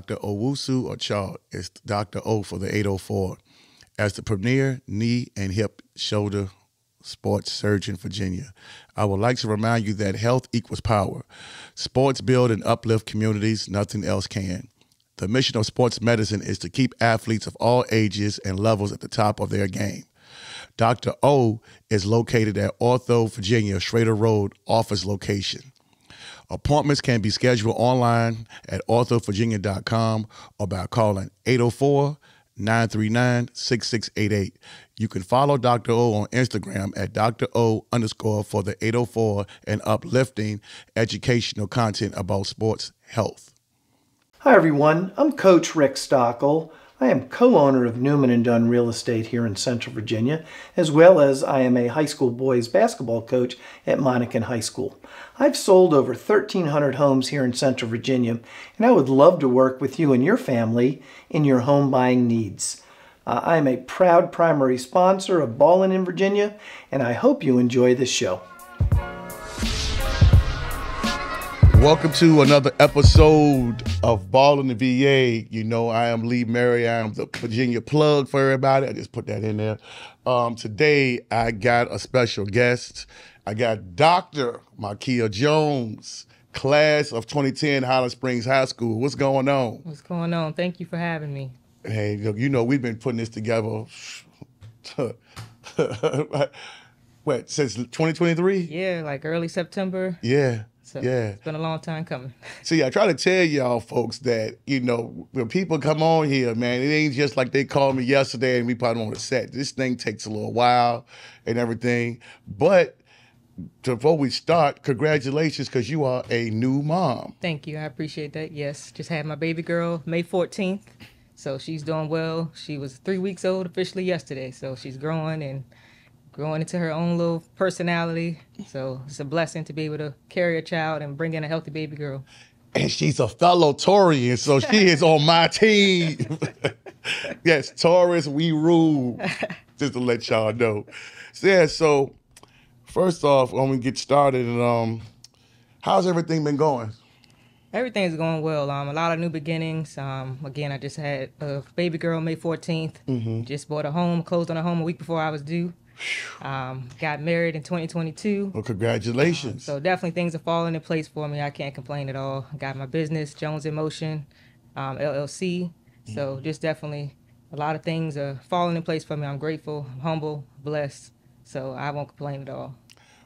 Dr. Owusu Ochoa. It's Dr. O for the 804. As the premier knee and hip shoulder sports surgeon in Virginia, I would like to remind you that health equals power. Sports build and uplift communities, nothing else can. The mission of sports medicine is to keep athletes of all ages and levels at the top of their game. Dr. O is located at Ortho, Virginia, Schrader Road office location. Appointments can be scheduled online at orthovirginia.com or by calling 804-939-6688. You can follow Dr. O on Instagram at Dr. O_ for the 804 and uplifting educational content about sports health. Hi everyone, I'm Coach Rick Stockel. I am co-owner of Newman & Dunn Real Estate here in Central Virginia, as well as I am a high school boys basketball coach at Monacan High School. I've sold over 1,300 homes here in Central Virginia, and I would love to work with you and your family in your home buying needs. I am a proud primary sponsor of Ballin in Virginia, and I hope you enjoy this show. Welcome to another episode of Ballin' the VA. You know, I am Lee Murray. I am the Virginia plug for everybody. I just put that in there. Today, I got a special guest. I got Dr. Marquia Jones, class of 2010, Highland Springs High School. What's going on? What's going on? Thank you for having me. Hey, you know, we've been putting this together, what, since 2023? Yeah, like early September. Yeah. So yeah. It's been a long time coming. See, I try to tell y'all folks that, you know, when people come on here, man, it ain't just like they called me yesterday and we put on the set. This thing takes a little while and everything. But before we start, congratulations, because you are a new mom. Thank you. I appreciate that. Yes, just had my baby girl May 14th. So she's doing well. She was 3 weeks old officially yesterday. So she's growing into her own little personality. So it's a blessing to be able to carry a child and bring in a healthy baby girl. And she's a fellow Taurian, so she is on my team. Yes, Taurus, we rule. Just to let y'all know. So, yeah, so first off, when we get started, how's everything been going? Everything's going well. A lot of new beginnings. Again, I just had a baby girl May 14th. Mm-hmm. Just bought a home, closed on a home a week before I was due. Got married in 2022. Well, congratulations. So definitely things are falling in place for me. I can't complain at all. Got my business, Jones in Motion, LLC. So just definitely a lot of things are falling in place for me. I'm grateful, I'm humble, blessed. So I won't complain at all.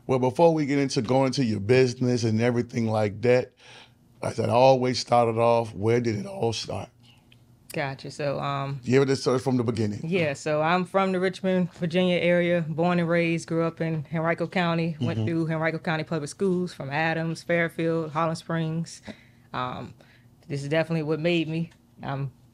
Well, before we get into going to your business and everything like that, I said I always started off, where did it all start? Gotcha. So, you ever start from the beginning? Yeah. So I'm from the Richmond, Virginia area, born and raised, grew up in Henrico County, went through Henrico County Public Schools from Adams, Fairfield, Holland Springs. This is definitely what made me.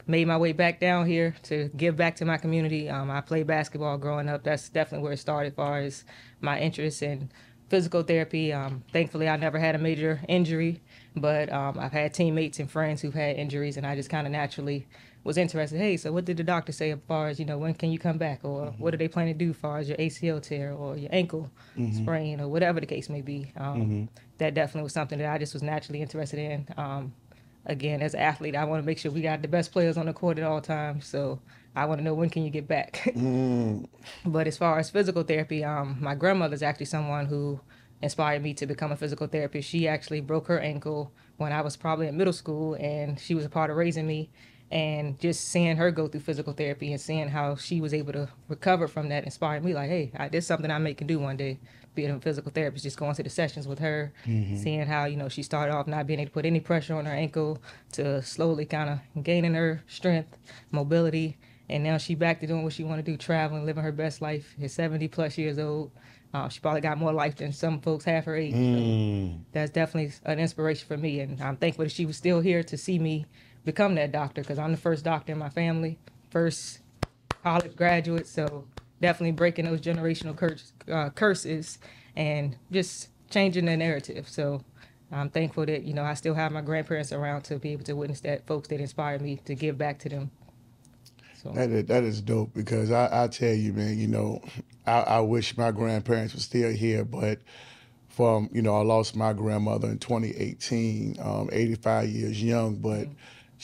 Made my way back down here to give back to my community. I played basketball growing up. That's definitely where it started as far as my interest in physical therapy. Thankfully, I never had a major injury, but I've had teammates and friends who've had injuries, and I just kind of naturally was interested. Hey, so what did the doctor say as far as, when can you come back? Or what do they plan to do as far as your ACL tear or your ankle sprain or whatever the case may be? That definitely was something that I just was naturally interested in. Again, as an athlete, I want to make sure we got the best players on the court at all times. So I want to know, when can you get back? But as far as physical therapy, my grandmother is actually someone who inspired me to become a physical therapist. She actually broke her ankle when I was probably in middle school, and she was a part of raising me. And just seeing her go through physical therapy and seeing how she was able to recover from that inspired me, like, hey, there's something I can do one day, being a physical therapist, just going to the sessions with her, seeing how, she started off not being able to put any pressure on her ankle to slowly kind of gaining her strength, mobility, and now she back to doing what she want to do, traveling, living her best life at 70 plus years old. She probably got more life than some folks half her age. So that's definitely an inspiration for me, and I'm thankful that she was still here to see me become that doctor, because I'm the first doctor in my family, first college graduate, so definitely breaking those generational curses and just changing the narrative. So I'm thankful that, I still have my grandparents around to be able to witness that, folks that inspired me to give back to them. So that is dope, because I tell you, man, I wish my grandparents were still here, but I lost my grandmother in 2018, 85 years young, but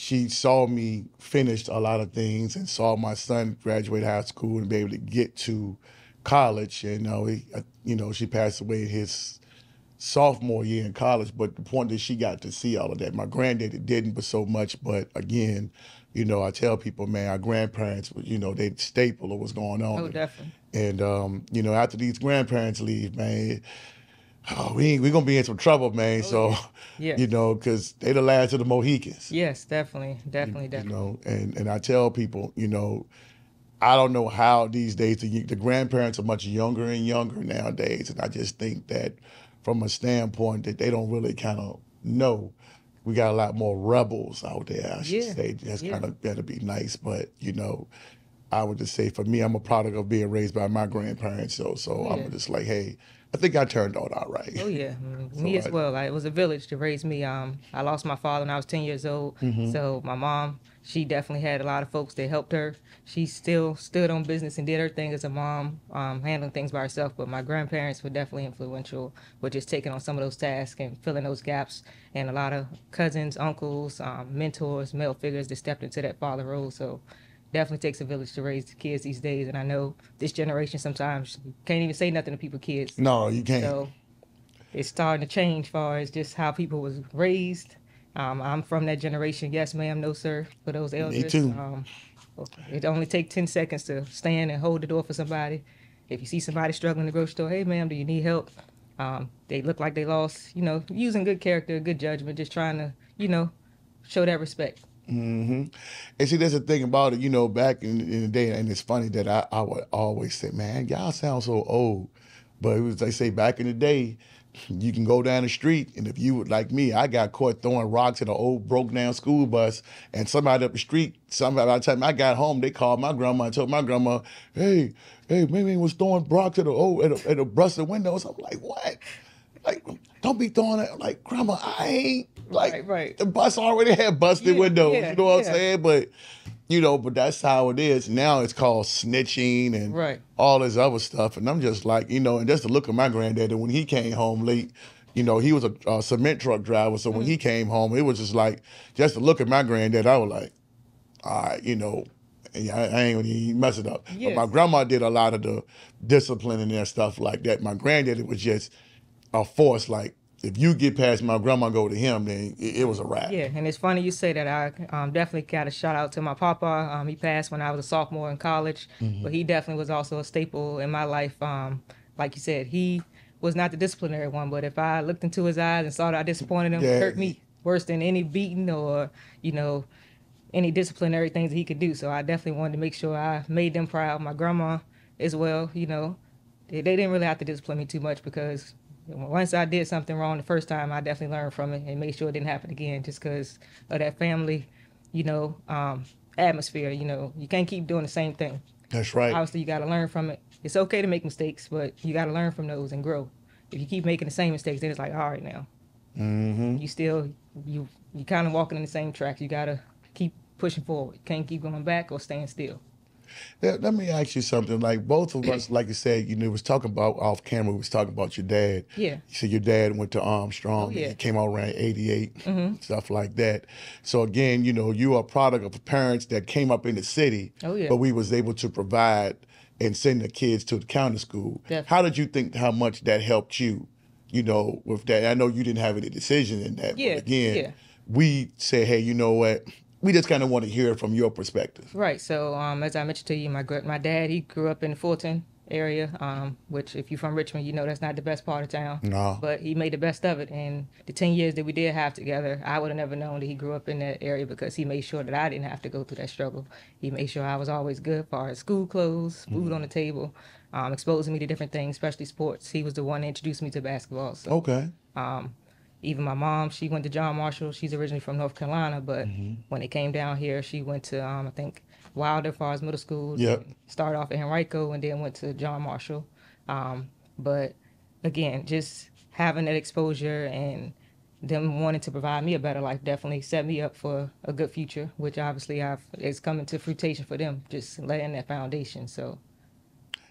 she saw me finish a lot of things and saw my son graduate high school and be able to get to college. And she passed away his sophomore year in college. But the point is, she got to see all of that. My granddaddy didn't, but so much. But again, I tell people, man, our grandparents, they staple of what's going on. Oh, definitely. And after these grandparents leave, man, we gonna be in some trouble, man. Because they the last of the Mohicans. Yes, definitely. And I tell people, I don't know how these days the grandparents are much younger and younger nowadays, and I just think that from a standpoint that they don't really kind of know. We got a lot more rebels out there, I should say. That's kind of better be nice, but I would just say for me, I'm a product of being raised by my grandparents, so I'm just like, hey, I think I turned out right. Oh yeah, me as well. It was a village to raise me. I lost my father when I was 10 years old, so my mom, she definitely had a lot of folks that helped her. She still stood on business and did her thing as a mom, handling things by herself. But my grandparents were definitely influential with just taking on some of those tasks and filling those gaps. And a lot of cousins, uncles, mentors, male figures that stepped into that father role. So definitely takes a village to raise the kids these days. And I know this generation sometimes can't even say nothing to people's kids. No, you can't. So it's starting to change as far as just how people was raised. I'm from that generation. Yes, ma'am. No, sir. For those elders. Me too. It only takes 10 seconds to stand and hold the door for somebody. If you see somebody struggling in the grocery store, hey, ma'am, do you need help? They look like they lost, using good character, good judgment, just trying to, show that respect. Mm-hmm. And see, there's a thing about it, back in the day, and it's funny that I would always say, man, y'all sound so old. But it was, they say back in the day, you can go down the street, and if you would, like me, I got caught throwing rocks at an old broke down school bus, and somebody up the street, by the time I got home, they called my grandma and told my grandma, hey, maybe was throwing rocks at a busted windows. I'm like, what? Like, don't be throwing it. Like, grandma, I ain't. Like, right. The bus already had busted windows. You know what I'm saying? But, but that's how it is. Now it's called snitching and all this other stuff. And I'm just like, and just to look at my granddad, when he came home late, he was a cement truck driver. So when he came home, it was just like, just to look at my granddad, I was like, all right, I ain't gonna mess it up. Yes. But my grandma did a lot of the disciplining and stuff like that. My granddad, it was just a force. Like, if you get past my grandma, go to him, then it was a wrap. Yeah, and it's funny you say that. I definitely got a shout out to my papa. He passed when I was a sophomore in college, but he definitely was also a staple in my life. Like you said, he was not the disciplinary one, but if I looked into his eyes and saw that I disappointed him, it hurt me worse than any beating or, any disciplinary things that he could do. So I definitely wanted to make sure I made them proud. My grandma as well, they didn't really have to discipline me too much because once I did something wrong the first time, I definitely learned from it and made sure it didn't happen again just because of that family, atmosphere. You can't keep doing the same thing. That's right. Obviously, you got to learn from it. It's okay to make mistakes, but you got to learn from those and grow. If you keep making the same mistakes, then it's like, all right, now. You kind of walking in the same tracks. You got to keep pushing forward. You can't keep going back or staying still. Let me ask you something. Like, both of us, like you said, was talking about off camera, we was talking about your dad. Yeah. You said your dad went to Armstrong. Oh, yeah. He came out around 88, stuff like that. So again, you are a product of parents that came up in the city, but we was able to provide and send the kids to the county school. Definitely. How did you think how much that helped you, with that? I know you didn't have any decision in that, but again, we said, hey, you know what? We just kind of want to hear it from your perspective. Right. So as I mentioned to you, my dad, he grew up in the Fulton area, which if you're from Richmond, that's not the best part of town. No. But he made the best of it. And the 10 years that we did have together, I would have never known that he grew up in that area because he made sure that I didn't have to go through that struggle. He made sure I was always good as far as school clothes, food on the table, exposing me to different things, especially sports. He was the one that introduced me to basketball. So, okay. Even my mom, she went to John Marshall. She's originally from North Carolina, but when they came down here, she went to, I think, Wilder as far as middle school. Yep. Started off at Henrico and then went to John Marshall. But again, just having that exposure and them wanting to provide me a better life definitely set me up for a good future, which obviously is coming to fruition for them, just laying that foundation. So.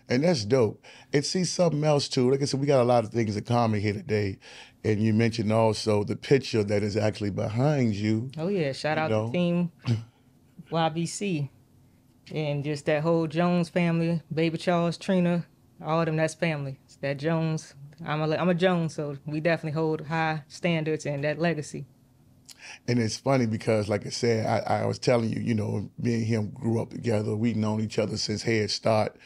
And that's dope. And see something else too. Like I said, we got a lot of things in common here today. And you mentioned also the picture that is actually behind you. Oh yeah, shout out to Team YBC and just that whole Jones family, Baby Charles, Trina, all of them. That's family. It's that Jones. I'm a Jones, so we definitely hold high standards and that legacy. And it's funny because, like I said, I was telling you, you know, me and him grew up together. We've known each other since Head Start.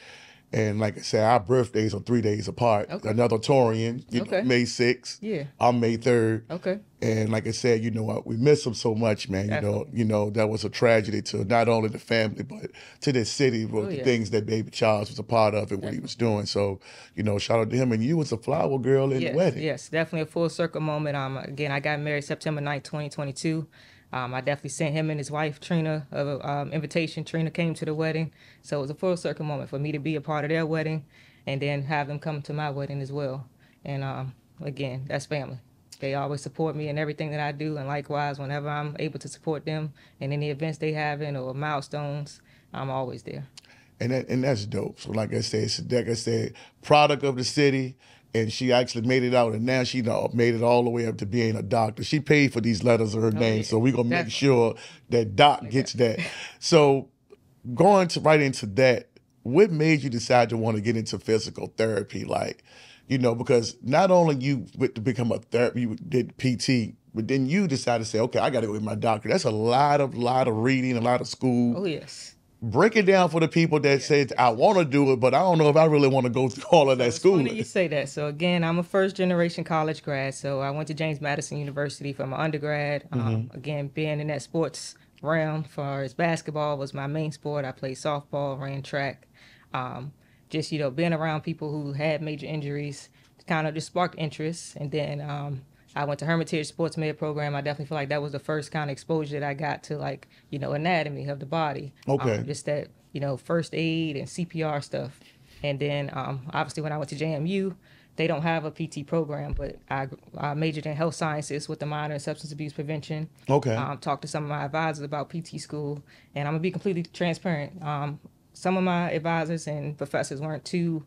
And like I said, our birthdays are 3 days apart. Okay. Another Torian, you Okay. know, May 6th. Yeah. I'm May 3rd. Okay. And like I said, you know what, we miss him so much, man. You know, that was a tragedy to not only the family, but to this city with the things that Baby Charles was a part of and what he was doing. So, you know, shout out to him. And you was a flower girl in the wedding. Yes, definitely a full circle moment. Again, I got married September 9th, 2022. I definitely sent him and his wife, Trina, an invitation. Trina came to the wedding. So it was a full circle moment for me to be a part of their wedding and then have them come to my wedding as well. And again, that's family. They always support me in everything that I do. And likewise, whenever I'm able to support them in any events they have in or milestones, I'm always there. And that's dope. So like I said, product of the city. And she actually made it out, and now she made it all the way up to being a doctor. She paid for these letters of her name, so we're going to make sure that Doc gets that. So going right into that, what made you decide to want to get into physical therapy? Like, you know, because not only you went to become a therapist, you did PT, but then you decided to say, okay, I got to go with my doctor. That's a lot of reading, a lot of school. Oh, yes. Break it down for the people that say, I want to do it, but I don't know if I really want to go through all of that schooling. Funny you say that. So again, I'm a first generation college grad. So I went to James Madison University for my undergrad. Again, being in that sports realm, for as basketball was my main sport. I played softball, ran track. Just, you know, being around people who had major injuries kind of just sparked interest. And then I went to Hermitage Sports Med program. I definitely feel like that was the first kind of exposure that I got to, like, you know, anatomy of the body. Okay. Just that, you know, first aid and CPR stuff. And then obviously when I went to JMU, they don't have a PT program, but I majored in health sciences with a minor in substance abuse prevention. Okay. Talked to some of my advisors about PT school. And I'm going to be completely transparent. Some of my advisors and professors weren't too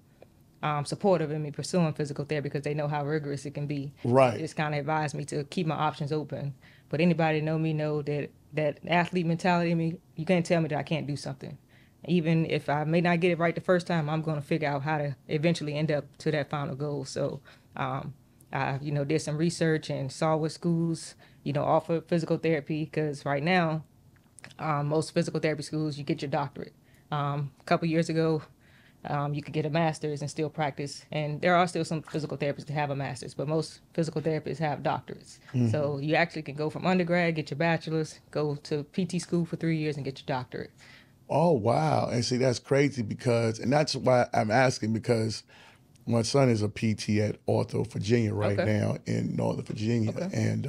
supportive of me pursuing physical therapy because they know how rigorous it can be. Right. They just kind of advised me to keep my options open. But anybody know me know that athlete mentality in me, you can't tell me that I can't do something. Even if I may not get it right the first time, I'm going to figure out how to eventually end up to that final goal. So I, you know, did some research and saw what schools, you know, offer physical therapy, because right now, most physical therapy schools, you get your doctorate. A couple years ago, you could get a master's and still practice. And there are still some physical therapists that have a master's, but most physical therapists have doctorates. So you actually can go from undergrad, get your bachelor's, go to PT school for 3 years and get your doctorate. Oh, wow. And see, that's crazy because, and that's why I'm asking, because my son is a PT at Ortho, Virginia right now in Northern Virginia. And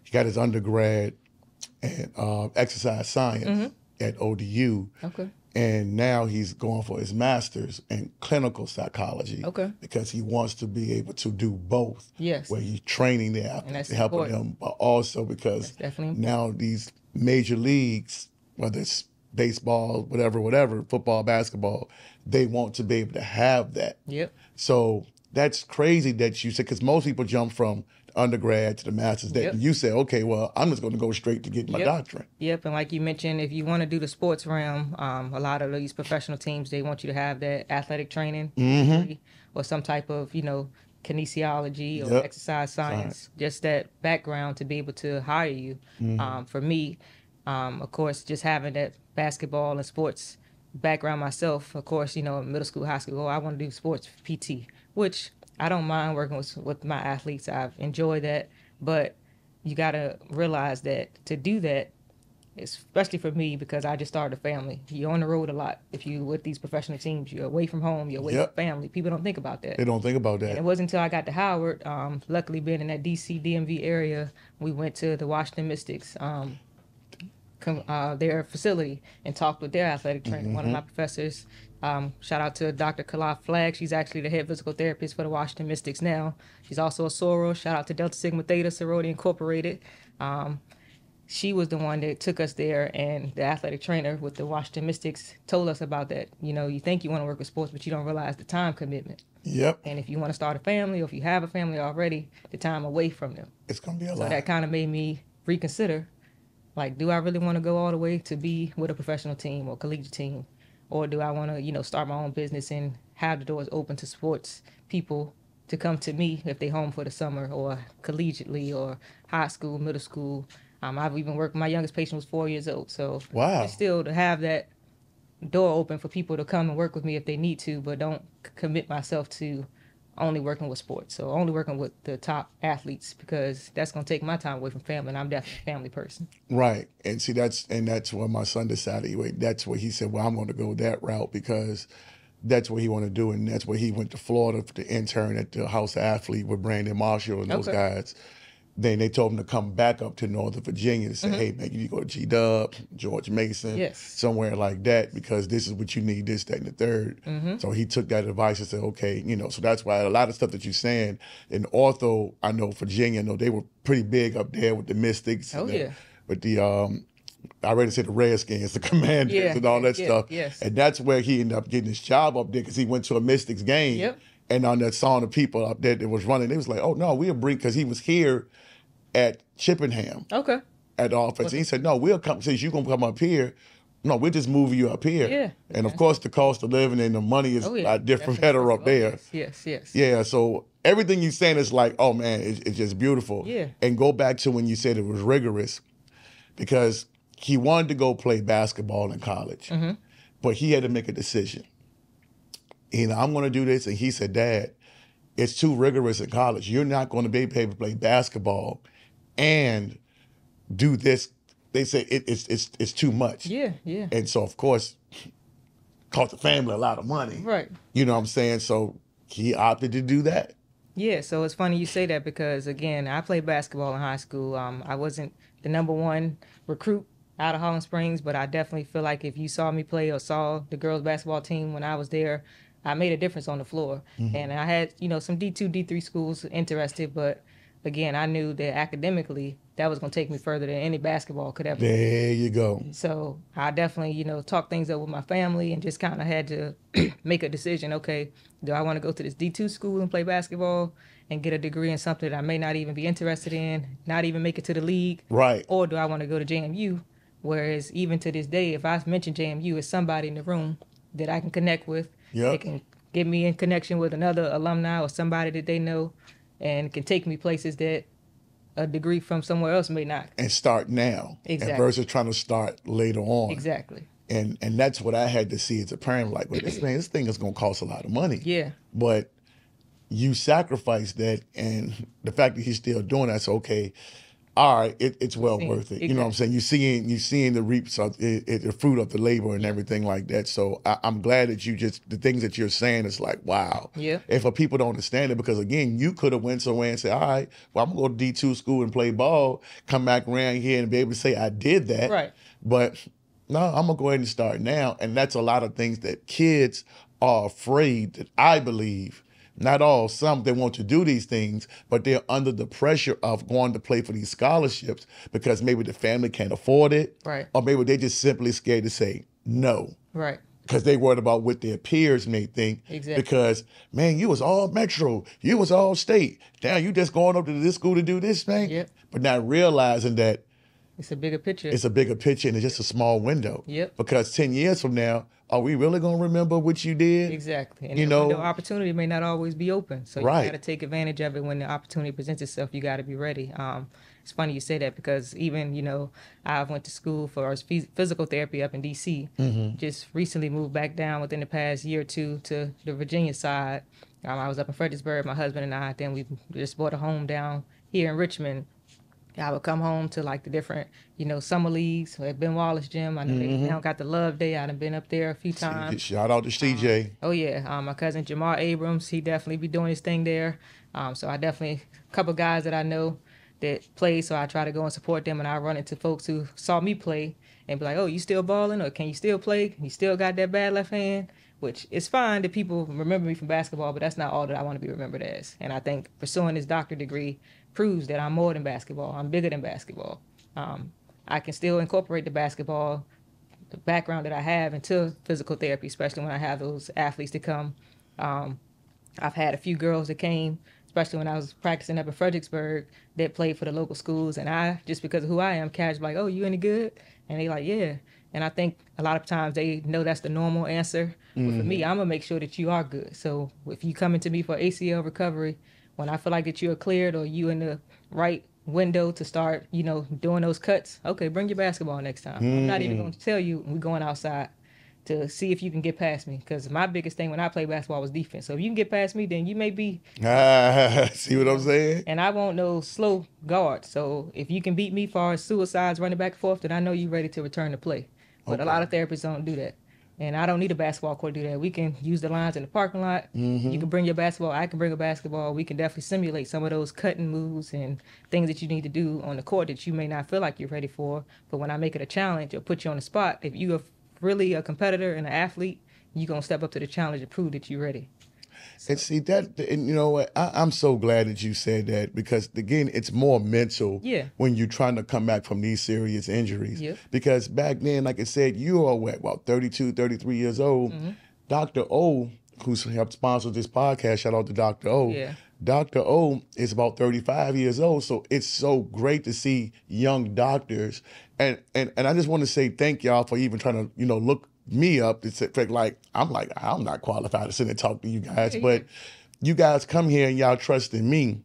he got his undergrad in exercise science at ODU. And now he's going for his master's in clinical psychology because he wants to be able to do both. Yes. Where he's training the athletes, helping them, but also because now these major leagues, whether it's baseball, whatever, football, basketball, they want to be able to have that. Yep. So that's crazy that you said, because most people jump from undergrad to the master's. That you say, okay, well, I'm just going to go straight to get my doctorate. Yep, and like you mentioned, if you want to do the sports realm, a lot of these professional teams, they want you to have that athletic training degree or some type of, you know, kinesiology or exercise science, just that background to be able to hire you. For me, of course, just having that basketball and sports background myself, of course, you know, middle school, high school, I want to do sports PT, which I don't mind working with my athletes. I've enjoyed that, but you got to realize that to do that, especially for me, because I just started a family. You're on the road a lot. If you're with these professional teams, you're away from home, you're away from family. People don't think about that. They don't think about that. And it wasn't until I got to Howard, luckily being in that DC, DMV area, we went to the Washington Mystics, their facility, and talked with their athletic trainer. One of my professors, shout out to Dr. Kala Flagg. She's actually the head physical therapist for the Washington Mystics now. She's also a soror. Shout out to Delta Sigma Theta Sorority Incorporated. she was the one that took us there, and the athletic trainer with the Washington Mystics told us about that. You know, you think you want to work with sports, but you don't realize the time commitment. Yep. And if you want to start a family, or if you have a family already, the time away from them. It's going to be a So lot. that kind of made me reconsider, like, do I really want to go all the way to be with a professional team or collegiate team? Or do I want to, you know, start my own business and have the doors open to sports people to come to me if they home for the summer, or collegiately, or high school, middle school. I've even worked, my youngest patient was 4 years old. So Wow. it's still to have that door open for people to come and work with me if they need to, but don't commit myself to only working with sports. So only working with the top athletes, because that's going to take my time away from family, and I'm definitely a family person. Right. And see, that's where my son decided, that's where he said, well, I'm going to go that route, because that's what he wanted to do. And that's where he went to Florida for the intern at the House Athlete with Brandon Marshall and those guys. Then they told him to come back up to Northern Virginia to say, hey, man, you need to go to G-Dub, George Mason, somewhere like that, because this is what you need, this, that, and the third. So he took that advice and said, okay, you know, so that's why a lot of stuff that you're saying, in ortho, I know Virginia, I know they were pretty big up there with the Mystics. With the, I already said the Redskins, the Commanders, and all that stuff. And that's where he ended up getting his job up there, because he went to a Mystics game. And on that song, the people up there that was running, they was like, oh, no, we'll bring, because he was here at Chippenham at the office. And he said, no, we'll come, since you're going to come up here, no, we'll just move you up here. And of course, the cost of living and the money is different, better up there. Yeah, so everything you're saying is like, oh, man, it's just beautiful. And go back to when you said it was rigorous, because he wanted to go play basketball in college, but he had to make a decision. You know, I'm going to do this. And he said, Dad, it's too rigorous in college. You're not going to be able to play basketball and do this. They say it's too much. And so, of course, cost the family a lot of money. You know what I'm saying? So he opted to do that. Yeah, so it's funny you say that, because, again, I played basketball in high school. I wasn't the #1 recruit out of Holland Springs, but I definitely feel like if you saw me play or saw the girls basketball team when I was there, I made a difference on the floor. And I had, you know, some D2, D3 schools interested, but again, I knew that academically that was going to take me further than any basketball could ever. There you go. So I definitely, you know, talked things up with my family and just kind of had to make a decision. Okay, do I want to go to this D2 school and play basketball and get a degree in something that I may not even be interested in, not even make it to the league? Or do I want to go to JMU? Whereas even to this day, if I mention JMU, it's somebody in the room that I can connect with. They can get me in connection with another alumni or somebody that they know, and can take me places that a degree from somewhere else may not. And start now. And versus trying to start later on. And that's what I had to see as a parent. Like, well, this thing is going to cost a lot of money. But you sacrifice that, and the fact that he's still doing that's okay. All right, it's well worth it. You know what I'm saying? You seeing the reaps of the fruit of the labor and everything like that. So I'm glad that the things that you're saying is like, wow. And for people don't understand it, because again, you could have went somewhere and said, all right, well, I'm gonna go to D2 school and play ball, come back around here and be able to say I did that. But no, I'm gonna go ahead and start now. And that's a lot of things that kids are afraid, that I believe. Not all, some, they want to do these things, but they're under the pressure of going to play for these scholarships because maybe the family can't afford it. Or maybe they're just simply scared to say no. Because they worried about what their peers may think. Because, man, you was all Metro, you was all state. Damn, you just going up to this school to do this thing? But not realizing that it's a bigger picture. It's a bigger picture, and it's just a small window. Because 10 years from now, are we really going to remember what you did? And the opportunity may not always be open. So you got to take advantage of it when the opportunity presents itself. You got to be ready. It's funny you say that, because even, you know, I went to school for physical therapy up in D.C. Just recently moved back down within the past year or two to the Virginia side. I was up in Fredericksburg, my husband and I. Then we just bought a home down here in Richmond. I would come home to like the different, you know, summer leagues at Ben Wallace Gym. I know they now got the Love Day. I've been up there a few times. Shout out to CJ. My cousin Jamar Abrams, he definitely be doing his thing there. So I definitely, a couple guys that I know that play, so I try to go and support them, and I run into folks who saw me play and be like, oh, you still balling, or can you still play? You still got that bad left hand? Which is fine that people remember me from basketball, but that's not all that I want to be remembered as. And I think pursuing this doctorate degree proves that I'm more than basketball. I'm bigger than basketball. I can still incorporate the basketball, the background that I have into physical therapy, especially when I have those athletes to come. I've had a few girls that came, especially when I was practicing up in Fredericksburg, that played for the local schools. And I, just because of who I am, casually like, oh, you any good? And they like, yeah. And I think a lot of times they know that's the normal answer. But for me, I'm going to make sure that you are good. So if you come into me for ACL recovery, when I feel like that you're cleared or you in the right window to start, doing those cuts, okay, bring your basketball next time. I'm not even going to tell you we're going outside to see if you can get past me. Because my biggest thing when I played basketball was defense. So if you can get past me, then you may be... See what I'm saying? And I won't no slow guard. So if you can beat me far as suicides running back and forth, then I know you're ready to return to play. But a lot of therapists don't do that. And I don't need a basketball court to do that. We can use the lines in the parking lot. You can bring your basketball. I can bring a basketball. We can definitely simulate some of those cutting moves and things that you need to do on the court that you may not feel like you're ready for. But when I make it a challenge or put you on the spot, if you are really a competitor and an athlete, you're going to step up to the challenge and prove that you're ready. And see that, and you know what? I'm so glad that you said that, because again, it's more mental when you're trying to come back from these serious injuries. Because back then, like I said, you are what, 32, 33 years old. Dr. O, who's helped sponsor this podcast, shout out to Dr. O. Dr. O is about 35 years old, so it's so great to see young doctors. And I just want to say thank y'all for even trying to, look me up. It's like I'm not qualified to sit and talk to you guys, but you guys come here and y'all trust in me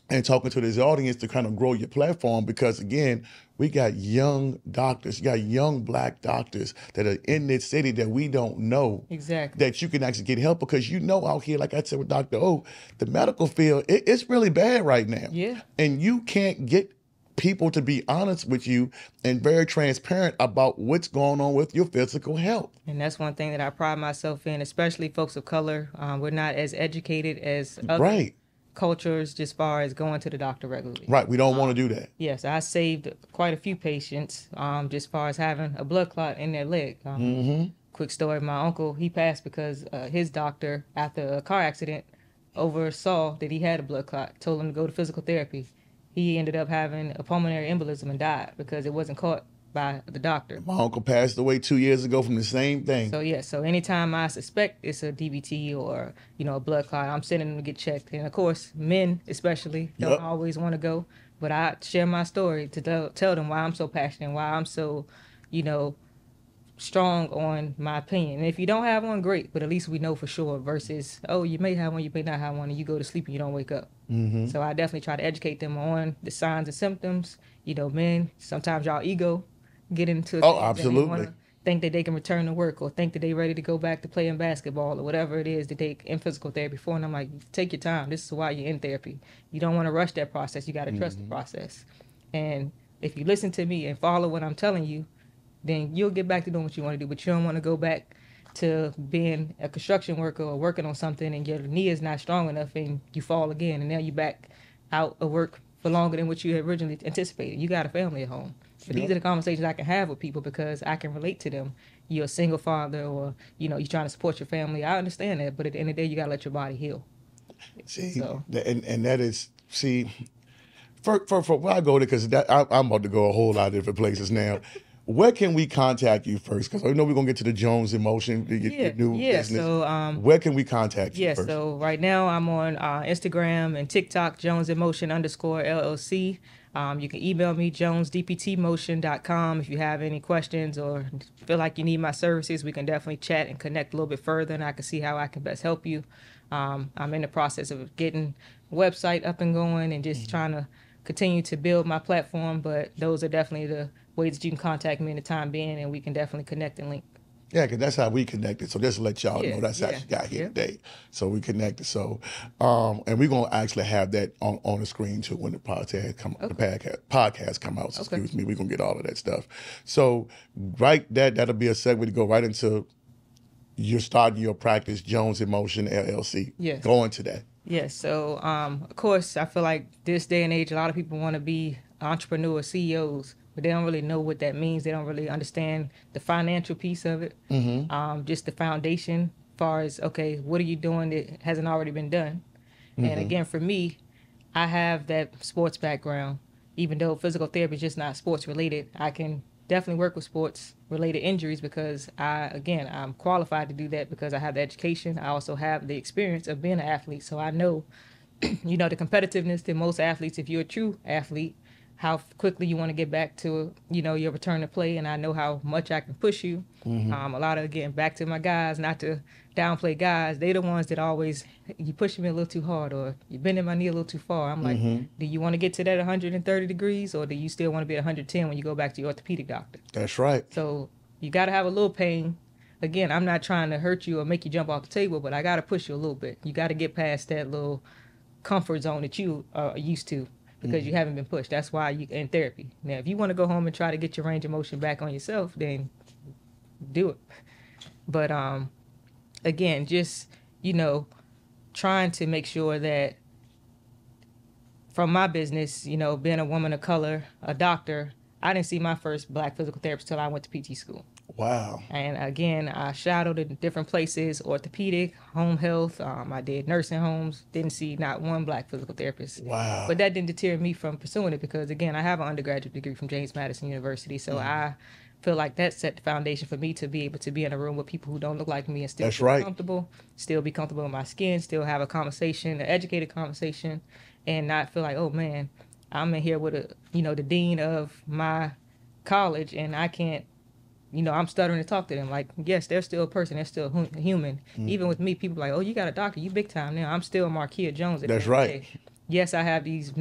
and talking to this audience to kind of grow your platform, because again, we got young doctors, you got young Black doctors that are in this city that we don't know that you can actually get help, because out here, like I said with Dr. O, the medical field, it's really bad right now. And you can't get people to be honest with you and very transparent about what's going on with your physical health. And that's one thing that I pride myself in, especially folks of color. We're not as educated as other cultures just far as going to the doctor regularly. We don't want to do that. Yes, I saved quite a few patients just far as having a blood clot in their leg. Quick story, my uncle, he passed because his doctor, after a car accident, oversaw that he had a blood clot, told him to go to physical therapy. He ended up having a pulmonary embolism and died because it wasn't caught by the doctor. My uncle passed away 2 years ago from the same thing. So anytime I suspect it's a DVT or, a blood clot, I'm sending them to get checked. And of course, men especially don't always want to go, but I share my story to tell them why I'm so passionate, why I'm so, strong on my opinion. And if you don't have one, great, but at least we know for sure, versus, oh, you may have one, you may not have one, and you go to sleep and you don't wake up. So I definitely try to educate them on the signs and symptoms. Men, sometimes y'all ego get into absolutely. Think that they can return to work or think that they're ready to go back to playing basketball or whatever it is that they in physical therapy for. And I'm like, take your time. This is why you're in therapy. You don't want to rush that process. You got to trust the process. And if you listen to me and follow what I'm telling you, then you'll get back to doing what you want to do. But you don't want to go back to being a construction worker or working on something and your knee is not strong enough and you fall again and now you're back out of work for longer than what you had originally anticipated. You got a family at home. But these are the conversations I can have with people because I can relate to them. You're a single father or, you're trying to support your family. I understand that, but at the end of the day, you got to let your body heal. See, and that is, for where I go to, because I'm about to go a whole lot of different places now. Where can we contact you first? Because I know we're going to get to the Jones Emotion, your new business. So, where can we contact you first? So right now I'm on Instagram and TikTok, Jones Emotion _LLC. You can email me, jonesdptmotion.com. If you have any questions or feel like you need my services, we can definitely chat and connect a little bit further, and I can see how I can best help you. I'm in the process of getting a website up and going and just trying to continue to build my platform, but those are definitely the ways that you can contact me in the time being, and we can definitely connect and link. Yeah, because that's how we connected. So just to let y'all know, that's how she got here today. So we connected. So, and we're going to actually have that on the screen too when the podcast come out. So excuse me, we're going to get all of that stuff. So that'll be a segue to go right into you're starting your practice, Jones Emotion LLC. Yes. Go into that. Yes. So, of course, I feel like this day and age, a lot of people want to be entrepreneurs, CEOs, but they don't really know what that means. They don't really understand the financial piece of it. Just the foundation as far as, okay, what are you doing that hasn't already been done? And again, for me, I have that sports background. even though physical therapy is just not sports related, I can definitely work with sports related injuries because I'm qualified to do that because I have the education. I also have the experience of being an athlete. So I know, you know, the competitiveness that most athletes, if you're a true athlete, how quickly you want to get back to, you know, your return to play. And I know how much I can push you. A lot of, again, back to my guys, not to downplay guys, they the ones that always, you pushing me a little too hard or you bending my knee a little too far. I'm like, do you want to get to that 130 degrees or do you still want to be at 110 when you go back to your orthopedic doctor? That's right. So you got to have a little pain. Again, I'm not trying to hurt you or make you jump off the table, but I got to push you a little bit. You got to get past that little comfort zone that you are used to because you haven't been pushed. That's why you in therapy. Now, if you want to go home and try to get your range of motion back on yourself, then do it. But again, just, you know, trying to make sure that from my business, you know, being a woman of color, a doctor, I didn't see my first black physical therapist till I went to PT school. Wow. And again, I shadowed in different places, orthopedic, home health. I did nursing homes, didn't see not one black physical therapist. Wow. But that didn't deter me from pursuing it because, again, I have an undergraduate degree from James Madison University. So I feel like that set the foundation for me to be able to be in a room with people who don't look like me and still feel comfortable, still be comfortable in my skin, still have a conversation, an educated conversation, and not feel like, oh, man, I'm in here with the dean of my college and I can't, I'm stuttering to talk to them. Like, yes, they're still a person. They're still human. Even with me, people are like, oh, you got a doctor. You big time now. I'm still Marquia Jones. That's right. Yes, I have these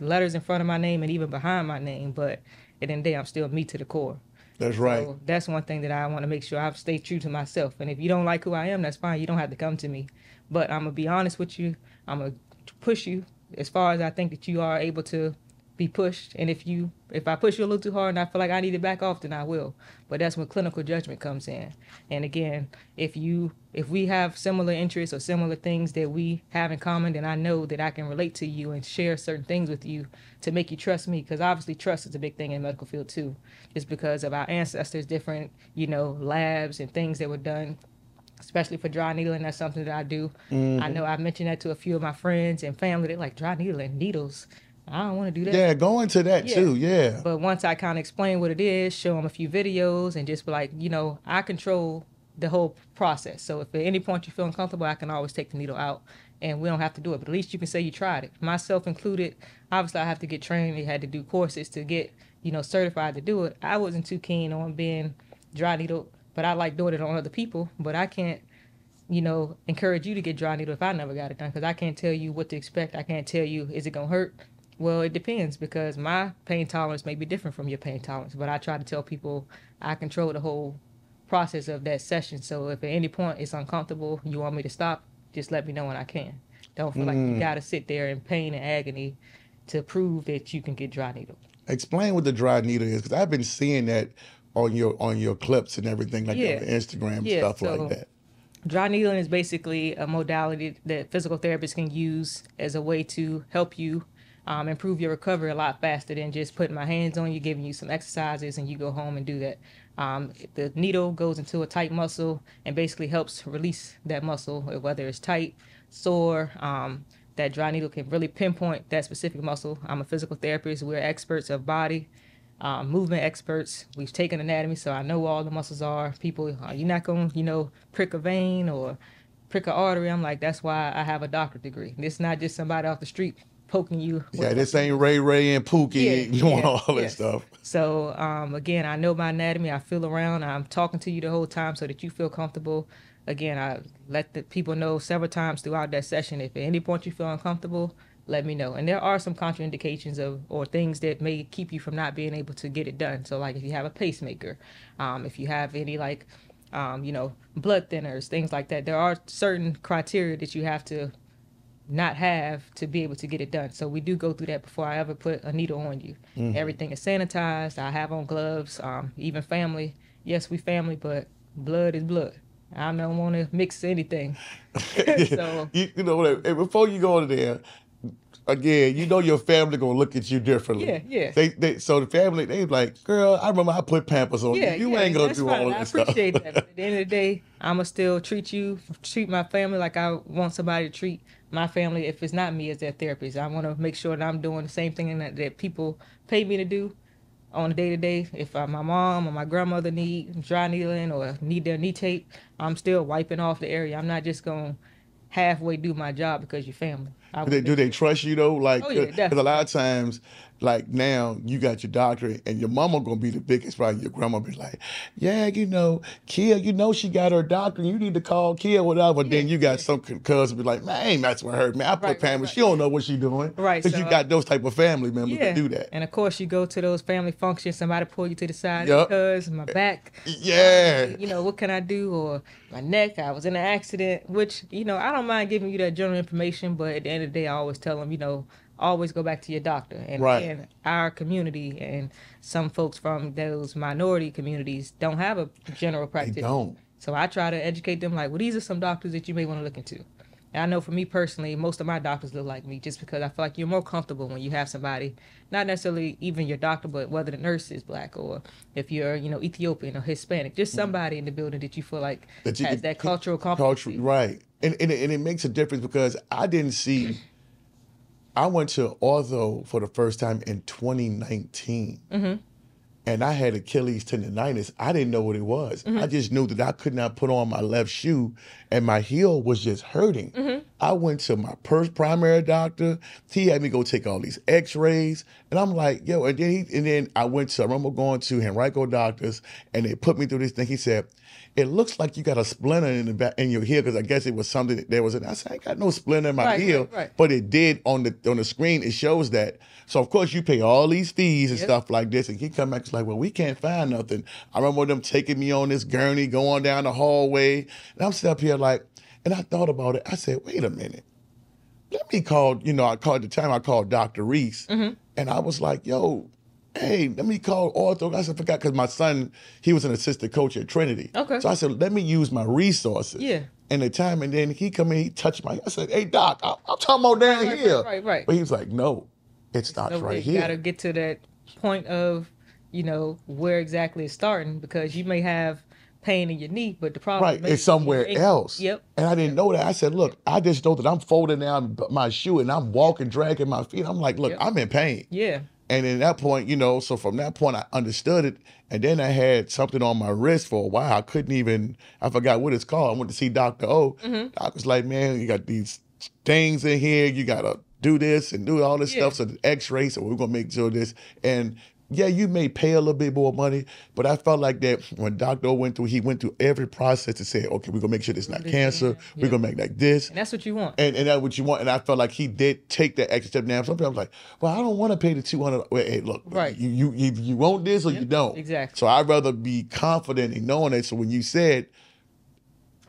letters in front of my name and even behind my name, but at the end of the day, I'm still me to the core. That's right. So that's one thing that I want to make sure I stay true to myself. And if you don't like who I am, that's fine. You don't have to come to me. But I'm going to be honest with you. I'm going to push you as far as I think that you are able to be pushed. And if I push you a little too hard and I feel like I need to back off, then I will. But that's when clinical judgment comes in. And again, if we have similar interests or similar things that we have in common, then I know that I can relate to you and share certain things with you to make you trust me. Because obviously trust is a big thing in the medical field too. Just because of our ancestors, different, labs and things that were done, especially for dry needling. That's something that I do. I know I've mentioned that to a few of my friends and family. They're like, dry needling, needles. I don't want to do that. Yeah, go into that too, yeah. But once I kind of explain what it is, show them a few videos, and just be like, I control the whole process. So if at any point you feel uncomfortable, I can always take the needle out, and we don't have to do it. But at least you can say you tried it. Myself included, obviously I have to get trained. I had to do courses to get, certified to do it. I wasn't too keen on being dry needle, but I like doing it on other people. But I can't, encourage you to get dry needle if I never got it done, because I can't tell you what to expect. I can't tell you, is it going to hurt? Well, it depends, because my pain tolerance may be different from your pain tolerance. But I try to tell people I control the whole process of that session. So if at any point it's uncomfortable, you want me to stop, just let me know when I can. Don't feel like you got to sit there in pain and agony to prove that you can get dry needle. Explain what the dry needle is, because I've been seeing that on your clips and everything like that on Instagram and stuff like that. Dry needling is basically a modality that physical therapists can use as a way to help you improve your recovery a lot faster than just putting my hands on you, giving you some exercises, and you go home and do that. The needle goes into a tight muscle and basically helps release that muscle, whether it's tight, sore. That dry needle can really pinpoint that specific muscle. I'm a physical therapist. We're experts of body, movement experts. We've taken anatomy, so I know all the muscles are. People, you're not going to, prick a vein or prick an artery. I'm like, that's why I have a doctorate degree. It's not just somebody off the street poking you. Yeah, this ain't Ray and Pookie doing all that stuff. So, again, I know my anatomy. I feel around. I'm talking to you the whole time so that you feel comfortable. Again, I let the people know several times throughout that session, if at any point you feel uncomfortable, let me know. And there are some contraindications or things that may keep you from not being able to get it done. So, like if you have a pacemaker, if you have any blood thinners, things like that, there are certain criteria that you have to not have to be able to get it done. So we do go through that before I ever put a needle on you. Everything is sanitized. I have on gloves. Even family. Yes, we family, but blood is blood. I don't want to mix anything. So before you go in there, again, your family gonna look at you differently. Yeah. So the family, they like, girl, I remember I put Pampers on you. You ain't gonna do all that stuff. I appreciate that. But at the end of the day, I'ma still treat my family like I want somebody to treat my family, if it's not me as their therapist, I want to make sure that I'm doing the same thing that people pay me to do on a day-to-day. If my mom or my grandmother need dry needling or need their knee tape, I'm still wiping off the area. I'm not just going to halfway do my job because you're family. Do they trust you though? Like, oh, yeah, because a lot of times, like now you got your doctorate and your mama gonna be the biggest, probably your grandma be like, yeah, you know, Kia, you know she got her doctorate, you need to call Kia, whatever. Yeah, then you got some cousin be like, man, I ain't messing with her, man. I put Pam, she don't know what she doing. Right. Because you got those type of family members that do that. And of course you go to those family functions, somebody pull you to the side because my back. Yeah. You know, what can I do? Or my neck, I was in an accident, which, you know, I don't mind giving you that general information, but at the end of the day, I always tell them, you know, always go back to your doctor. And, and our community and some folks from those minority communities don't have a general practitioner. They don't. So I try to educate them like, well, these are some doctors that you may want to look into. And I know for me personally, most of my doctors look like me just because I feel like you're more comfortable when you have somebody, not necessarily even your doctor, but whether the nurse is black or if you're, you know, Ethiopian or Hispanic, just somebody in the building that you feel like has that cultural competency. Right. And it makes a difference because I went to ortho for the first time in 2019. Mm-hmm. And I had Achilles tendonitis. I didn't know what it was. Mm-hmm. I just knew that I could not put on my left shoe and my heel was just hurting. Mm-hmm. I went to my primary doctor. He had me go take all these x-rays. And I'm like, yo, and then I remember going to Henrico doctors and they put me through this thing. He said, it looks like you got a splinter in the back in your heel because I guess it was something that there was. I said, I ain't got no splinter in my heel, but it did on the screen. It shows that. So of course you pay all these fees and stuff like this, and he come back, it's like, well, we can't find nothing. I remember them taking me on this gurney, going down the hallway, and I'm sitting up here like, and I thought about it. I said, wait a minute, let me call. You know, I called Dr. Reese, and I was like, yo. Hey, let me call ortho. I forgot because my son, he was an assistant coach at Trinity. Okay. So I said, let me use my resources. Yeah. And the time, and then he come in, he touched I said, hey, Doc, I'm talking about down here. Right. But he was like, no, it stops right here. You got to get to that point of, you know, where exactly it's starting because you may have pain in your knee, but the problem is somewhere else. Yep. And I didn't know that. I said, look, I just know that I'm folding down my shoe and I'm walking, dragging my feet. I'm like, look, I'm in pain. Yeah. And at that point, you know, so from that point, I understood it. And then I had something on my wrist for a while. I forgot what it's called. I went to see Dr. O. Mm-hmm. I was like, man, you got these things in here. You got to do this and do all this stuff. So the x-ray, so we're going to make sure this. And yeah, you may pay a little bit more money, but I felt like that when Dr. O he went through every process to say, okay, we're going to make sure this is not cancer. Yeah. We're going to make like this. And that's what you want. And that's what you want. And I felt like he did take that extra step. Now, sometimes I was like, well, I don't want to pay the $200. Hey, look, you want this or you don't. Exactly. So I'd rather be confident in knowing it. So when you said,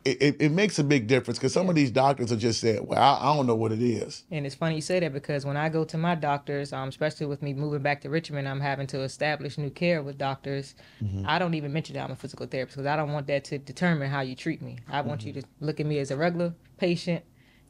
it makes a big difference because some of these doctors are just saying, well, I don't know what it is. And it's funny you say that because when I go to my doctors, especially with me moving back to Richmond, I'm having to establish new care with doctors. Mm-hmm. I don't even mention that I'm a physical therapist because I don't want that to determine how you treat me. I want you to look at me as a regular patient,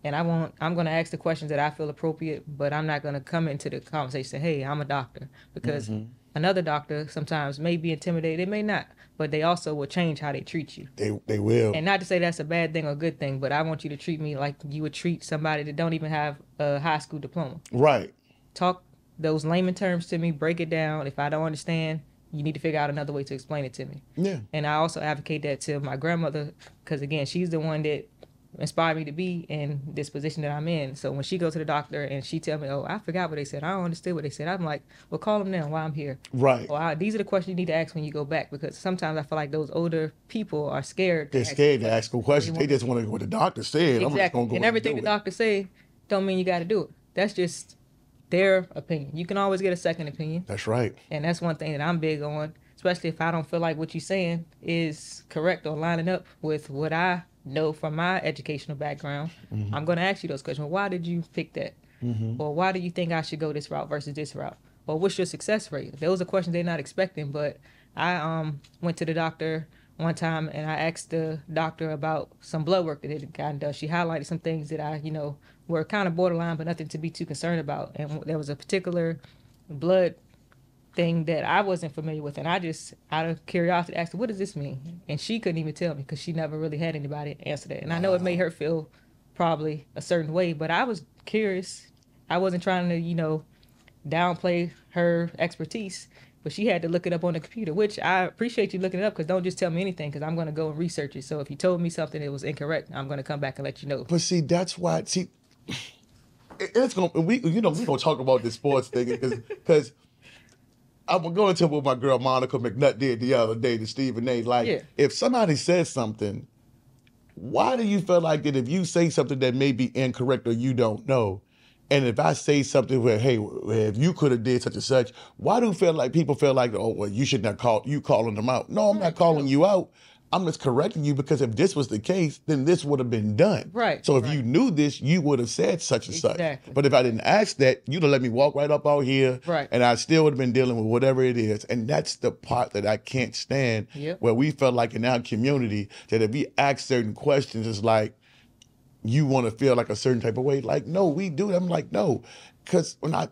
and I'm going to ask the questions that I feel appropriate, but I'm not going to come into the conversation, hey, I'm a doctor, because another doctor sometimes may be intimidated, they may not, but they also will change how they treat you. They will. And not to say that's a bad thing or a good thing, but I want you to treat me like you would treat somebody that don't even have a high school diploma. Right. Talk those layman terms to me, break it down. If I don't understand, you need to figure out another way to explain it to me. Yeah. And I also advocate that to my grandmother because, again, she's the one that inspired me to be in this position that I'm in. So when she goes to the doctor and she tell me, oh, I forgot what they said, I don't understand what they said, I'm like, well, call them now while I'm here. Right. Or these are the questions you need to ask when you go back, because sometimes I feel like those older people are scared. They're scared to ask a question. They just want to go what the doctor said. Exactly. I'm just gonna go and everything the doctor say don't mean you got to do it. That's just their opinion. You can always get a second opinion. That's right. And that's one thing that I'm big on, especially if I don't feel like what you're saying is correct or lining up with what I know from my educational background. Mm-hmm. I'm going to ask you those questions. Why did you pick that? Mm-hmm. Or why do you think I should go this route versus this route? Or what's your success rate? Those are questions they're not expecting. But I went to the doctor one time and I asked the doctor about some blood work that had gotten done. She highlighted some things that I, were kind of borderline, but nothing to be too concerned about. And there was a particular blood thing that I wasn't familiar with, and I just, out of curiosity, asked her, what does this mean? And she couldn't even tell me because she never really had anybody answer that. And I know it made her feel probably a certain way, but I was curious. I wasn't trying to, downplay her expertise, but she had to look it up on the computer, which I appreciate you looking it up, because don't just tell me anything, because I'm going to go and research it. So if you told me something that was incorrect, I'm going to come back and let you know. But see, that's why, it's going to, we going to talk about the sports thing, because I'm going to what my girl Monica McNutt did the other day to Stephen A. Like, if somebody says something, why do you feel like that if you say something that may be incorrect or you don't know, and if I say something where, hey, if you could have did such and such, why do people feel like, oh, well, you should not calling them out? No, I'm not calling you out. I'm just correcting you, because if this was the case, then this would have been done. Right. So if you knew this, you would have said such and such. But if I didn't ask that, you'd have let me walk right up out here, and I still would have been dealing with whatever it is. And that's the part that I can't stand, where we felt like in our community that if we ask certain questions, it's like, you want to feel like a certain type of way. Like, no, we do. I'm like, no. Because when I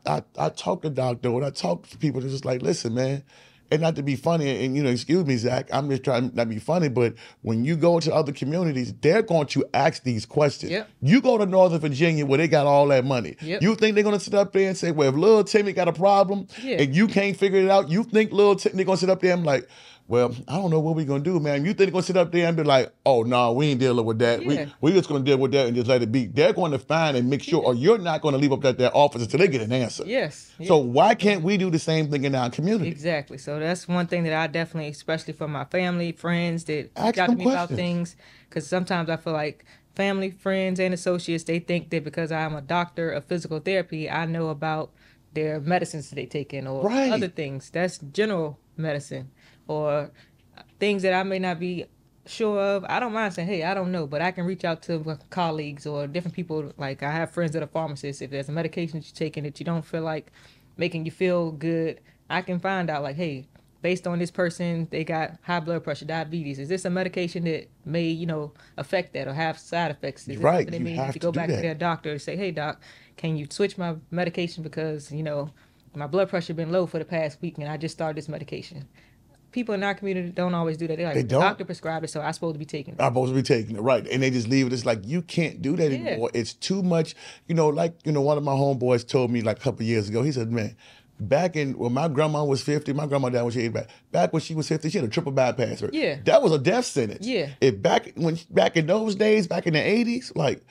talk to doctor, when I talk to people, they're just like, listen, man, and not to be funny, and excuse me, Zach, I'm just trying not to be funny, but when you go to other communities, they're going to ask these questions. You go to Northern Virginia where they got all that money. You think they're going to sit up there and say, well, if little Timmy got a problem and you can't figure it out, you think little Timmy going to sit up there and be like, well, I don't know what we're going to do, man. You think they're going to sit up there and be like, oh, no, we ain't dealing with that. We just going to deal with that and just let it be. They're going to find and make sure, or you're not going to leave up at their office until they get an answer. So why can't we do the same thing in our community? Exactly. So that's one thing that I definitely, especially for my family, friends that talk to me about things, because sometimes I feel like family, friends, and associates, they think that because I'm a doctor of physical therapy, I know about their medicines that they take in or other things. That's general medicine. Or things that I may not be sure of. I don't mind saying, hey, I don't know, but I can reach out to colleagues or different people. Like, I have friends that are pharmacists. If there's a medication that you're taking that you don't feel like making you feel good, I can find out, like, hey, based on this person, they got high blood pressure, diabetes. Is this a medication that may, affect that or have side effects? Is right. They may need to go back to their doctor and say, hey, doc, can you switch my medication because, my blood pressure been low for the past week and I just started this medication. People in our community don't always do that. They're like, the doctor prescribed it, so I'm supposed to be taking it. I'm supposed to be taking it, right. And they just leave it. It's like, you can't do that anymore. It's too much. One of my homeboys told me like a couple of years ago, he said, man, back when my grandma was 50, my grandma died when she 80. Back when she was 50, she had a triple bypass surgery. That was a death sentence. Back in those days, back in the 80s, like,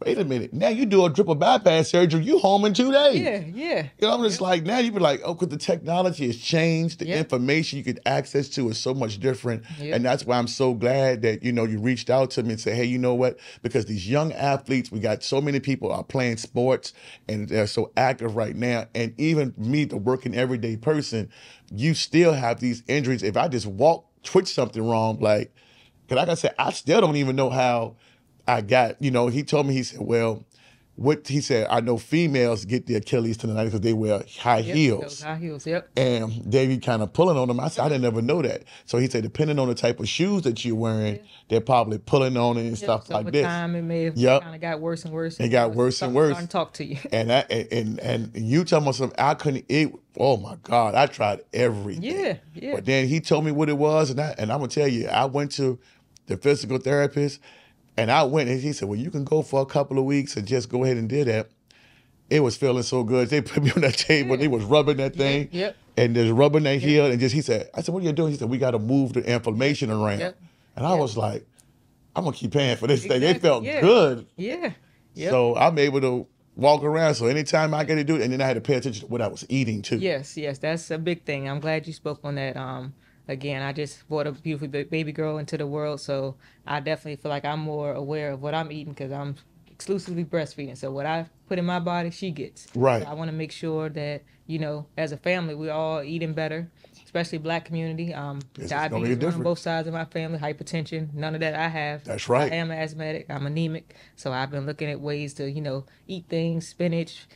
wait a minute. Now you do a triple bypass surgery, you home in 2 days. I'm just like, now you be like, oh, because the technology has changed. The information you get access to is so much different. And that's why I'm so glad that, you reached out to me and said, hey, you know what? Because these young athletes, we got so many people are playing sports and they're so active right now. And even me, the working everyday person, you still have these injuries. If I just twitch something wrong, like I said, I still don't even know how I got, he told me, he said, well, he said, I know females get the Achilles tendonitis because they wear high heels. Those high heels, And they be kind of pulling on them. I said, I didn't ever know that. So he said, depending on the type of shoes that you're wearing, they're probably pulling on it and stuff like this. Time it may have kind of got worse and worse. It got worse and worse. Starting to talk to you. And you tell me something, I couldn't eat. Oh my God, I tried everything. But then he told me what it was, and I'm gonna tell you, I went to the physical therapist. And I went and he said, well, you can go for a couple of weeks and just go ahead and do that. It was feeling so good. They put me on that table. They was rubbing that thing and just rubbing that heel. And he said, I said, what are you doing? He said, we got to move the inflammation around. And I was like, I'm going to keep paying for this thing. It felt good. So I'm able to walk around. So anytime I get to do it, and then I had to pay attention to what I was eating too. Yes, that's a big thing. I'm glad you spoke on that. Again, I just brought a beautiful baby girl into the world, so I definitely feel like I'm more aware of what I'm eating because I'm exclusively breastfeeding. So what I put in my body, she gets. Right. So I want to make sure that, as a family, we're all eating better, especially Black community. Diabetes on both sides of my family, hypertension, none of that I have. That's right. I am asthmatic, I'm anemic, so I've been looking at ways to, eat things, spinach,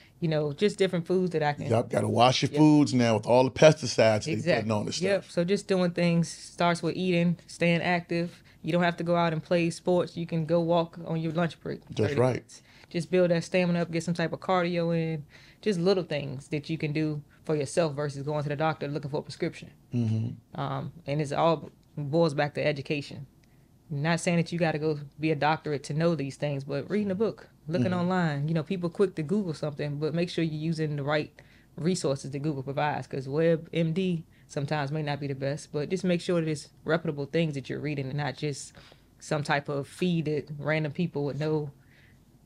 just different foods that I can. Got to wash your foods now with all the pesticides they putting on this stuff. So just doing things starts with eating, staying active. You don't have to go out and play sports. You can go walk on your lunch break. That's right. Minutes. Just build that stamina up, get some type of cardio in. Just little things that you can do for yourself versus going to the doctor looking for a prescription. And it's all boils back to education. Not saying that you got to go be a doctorate to know these things, but reading a book, looking online. You know, people quick to Google something, but make sure you're using the right resources that Google provides, because WebMD sometimes may not be the best, but just make sure that it's reputable things that you're reading and not just some type of feed that random people with no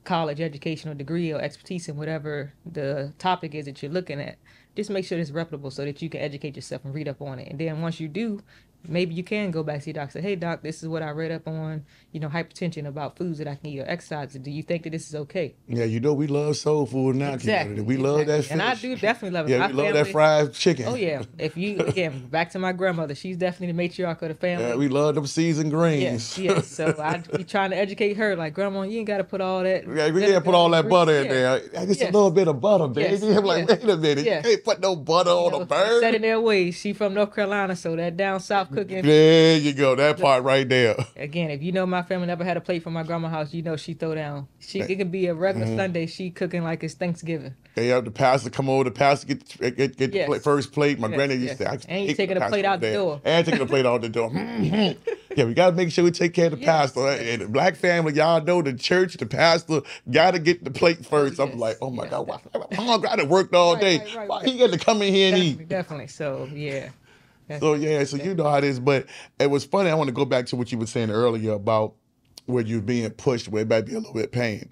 college educational degree or expertise in whatever the topic is that you're looking at. Just make sure it's reputable so that you can educate yourself and read up on it. And then once you do, maybe you can go back to your doctor and say, hey, doc, this is what I read up on, you know, hypertension, about foods that I can eat or exercise. Do you think that this is okay? Yeah, you know, we love soul food now. Exactly. We love that fish. And I do definitely love it. Yeah, we love that fried chicken. Oh, yeah. If you, again, back to my grandmother, she's definitely the matriarch of the family. Yeah, we love them seasoned greens. Yes. So I'd be trying to educate her, like, Grandma, you ain't got to put all that. Yeah, we can't put all that butter in there. Just a little bit of butter, baby. Yes. I'm like, wait a minute. You can't put no butter on a bird. Set in their ways. She from North Carolina, so that down south cooking. There you go. That part right there. Again, if you know my family never had a plate from my grandma's house, you know she throw down. It can be a regular Sunday. She cooking like it's Thanksgiving. They have the pastor come over. The pastor get the first plate. My granddad used to say, and you taking the plate out the door. And taking the plate out the door. Yeah, we got to make sure we take care of the pastor. And the black family, y'all know the church, the pastor, got to get the plate first. I'm like, oh my God, I'm hungry. I done worked all day. Why he got to come in here and eat? Definitely. So, yeah. So you know how it is. But it was funny. I want to go back to what you were saying earlier about where you're being pushed, where it might be a little bit of pain.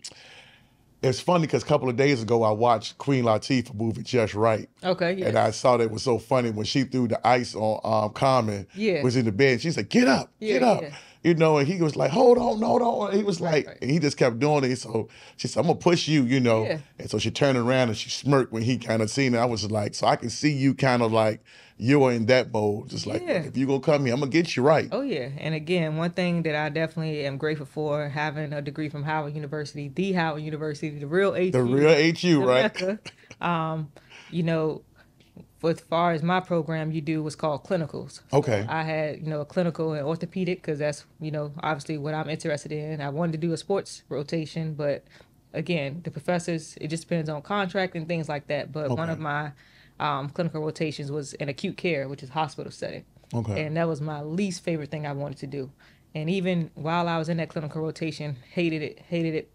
It's funny because a couple of days ago, I watched Queen Latifah movie Just Right. Okay, yes. And I saw that it was so funny when she threw the ice on Common, was in the bed. She said, get up, get up. Yeah. You know, and he was like, hold on. And he was like, and he just kept doing it. So she said, I'm going to push you, you know. Yeah. And so she turned around and she smirked when he kind of seen it. I was like, so I can see you kind of like, you were in that mode. Just like, if you going to come here, I'm going to get you right. Oh, yeah. And again, one thing that I definitely am grateful for, having a degree from Howard University, the Howard University, the real HU. The real HU, right? You know, as far as my program, you do what's called clinicals. Okay. So I had, you know, a clinical in orthopedic because that's, you know, obviously what I'm interested in. I wanted to do a sports rotation, but again, the professors, it just depends on contract and things like that. But one of my clinical rotations was in acute care, which is hospital setting. Okay. And that was my least favorite thing I wanted to do. And even while I was in that clinical rotation, hated it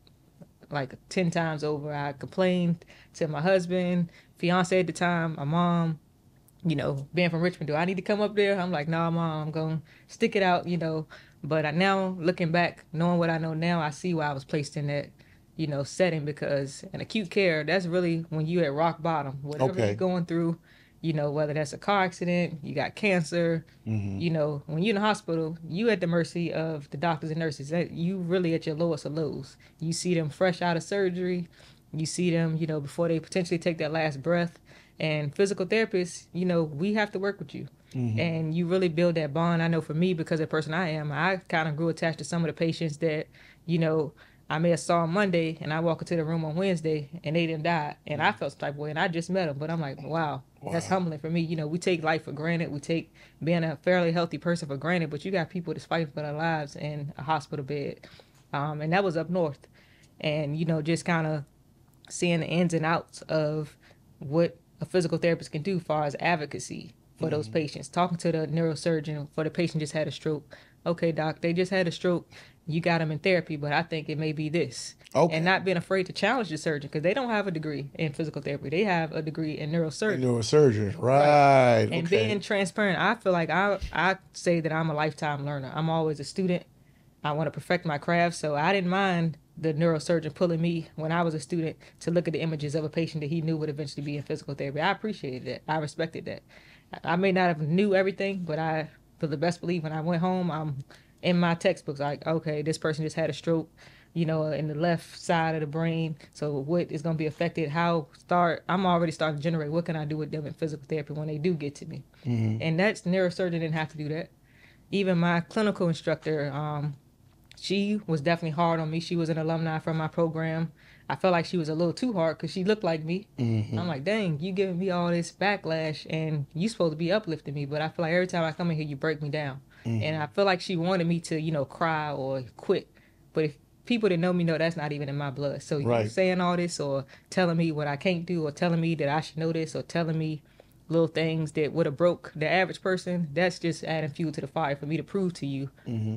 like 10 times over. I complained to my husband, fiance at the time, my mom, you know, being from Richmond, do I need to come up there? I'm like, nah, Mom, I'm going to stick it out, you know. But now, looking back, knowing what I know now, I see why I was placed in that, you know, setting, because in acute care, that's really when you at rock bottom. Whatever you're going through, you know, whether that's a car accident, you got cancer, you know, when you're in the hospital, you at the mercy of the doctors and nurses. You really at your lowest of lows. You see them fresh out of surgery. You see them, you know, before they potentially take that last breath. And physical therapists, you know, we have to work with you. And you really build that bond. I know for me, because of the person I am, I kind of grew attached to some of the patients that, you know, I may have saw on Monday and I walk into the room on Wednesday and they didn't die. And I felt some type of way and I just met them. But I'm like, wow, that's humbling for me. You know, we take life for granted. We take being a fairly healthy person for granted. But you got people that's fighting for their lives in a hospital bed. And that was up north. And, you know, just kind of seeing the ins and outs of what a physical therapist can do as far as advocacy for those patients. Talking to the neurosurgeon for the patient just had a stroke. Okay, doc, they just had a stroke. You got them in therapy, but I think it may be this. Okay. And not being afraid to challenge the surgeon, because they don't have a degree in physical therapy. They have a degree in neurosurgery. Neurosurgery, right. And being transparent, I feel like I say that I'm a lifetime learner. I'm always a student. I want to perfect my craft, so I didn't mind the neurosurgeon pulling me when I was a student to look at the images of a patient that he knew would eventually be in physical therapy. I appreciated that. I respected that. I may not have knew everything, but I, for the best belief, when I went home, I'm in my textbooks like, okay, this person just had a stroke, you know, in the left side of the brain. So what is going to be affected? I'm already starting to generate, what can I do with them in physical therapy when they do get to me? And that's neurosurgeon didn't have to do that. Even my clinical instructor, she was definitely hard on me. She was an alumni from my program. I felt like she was a little too hard because she looked like me. I'm like, dang, you giving me all this backlash and you supposed to be uplifting me. But I feel like every time I come in here, you break me down. And I feel like she wanted me to, you know, cry or quit. But if people that know me know that's not even in my blood. So you saying all this or telling me what I can't do or telling me that I should know this or telling me little things that would have broke the average person, that's just adding fuel to the fire for me to prove to you,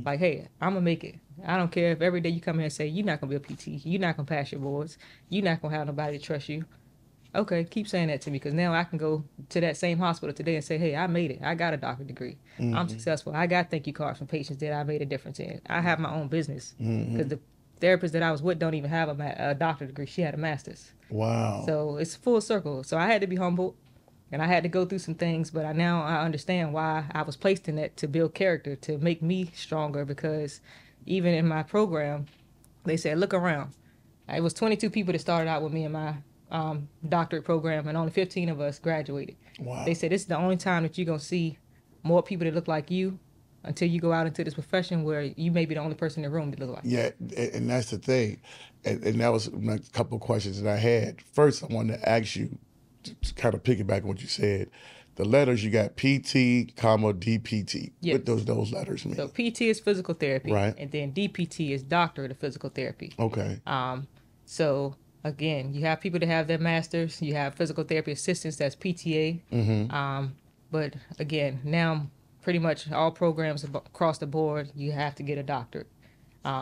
like, hey, I'm gonna make it. I don't care if every day you come here and say you're not gonna be a PT, you're not gonna pass your boards, you're not gonna have nobody to trust you. Okay, keep saying that to me, because now I can go to that same hospital today and say, hey, I made it. I got a doctorate degree. I'm successful. I got thank you cards from patients that I made a difference in. I have my own business, because the therapist that I was with don't even have a doctorate degree. She had a master's. Wow. So it's full circle. So I had to be humbled, and I had to go through some things, but now I understand why I was placed in that, to build character, to make me stronger, because even in my program, they said, look around. It was 22 people that started out with me in my doctorate program, and only 15 of us graduated. Wow. They said, this is the only time that you're going to see more people that look like you until you go out into this profession where you may be the only person in the room that look like you. Yeah, and that's the thing. And that was a couple of questions that I had. First, I wanted to ask you, to kind of piggyback on what you said, the letters you got PT, comma, DPT. Yes. What those letters mean? So PT is physical therapy, right, and then DPT is Doctorate of Physical Therapy. Okay. So again, you have people that have their masters, you have physical therapy assistants, that's PTA. But again, now pretty much all programs across the board, you have to get a doctorate.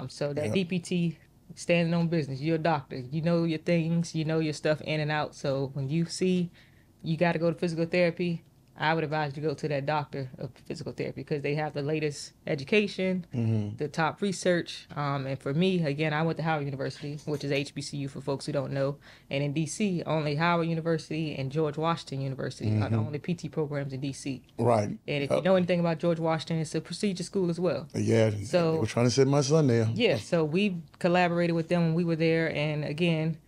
So that DPT, standing on business, you're a doctor, you know your things, you know your stuff in and out. So when you see you got to go to physical therapy, I would advise you to go to that doctor of physical therapy, because they have the latest education, the top research. And for me, again, I went to Howard University, which is HBCU for folks who don't know. And in D.C., only Howard University and George Washington University are the only PT programs in D.C. Right. And if you know anything about George Washington, it's a procedure school as well. Yeah, so they were trying to send my son there. Yeah, so we collaborated with them when we were there. And again,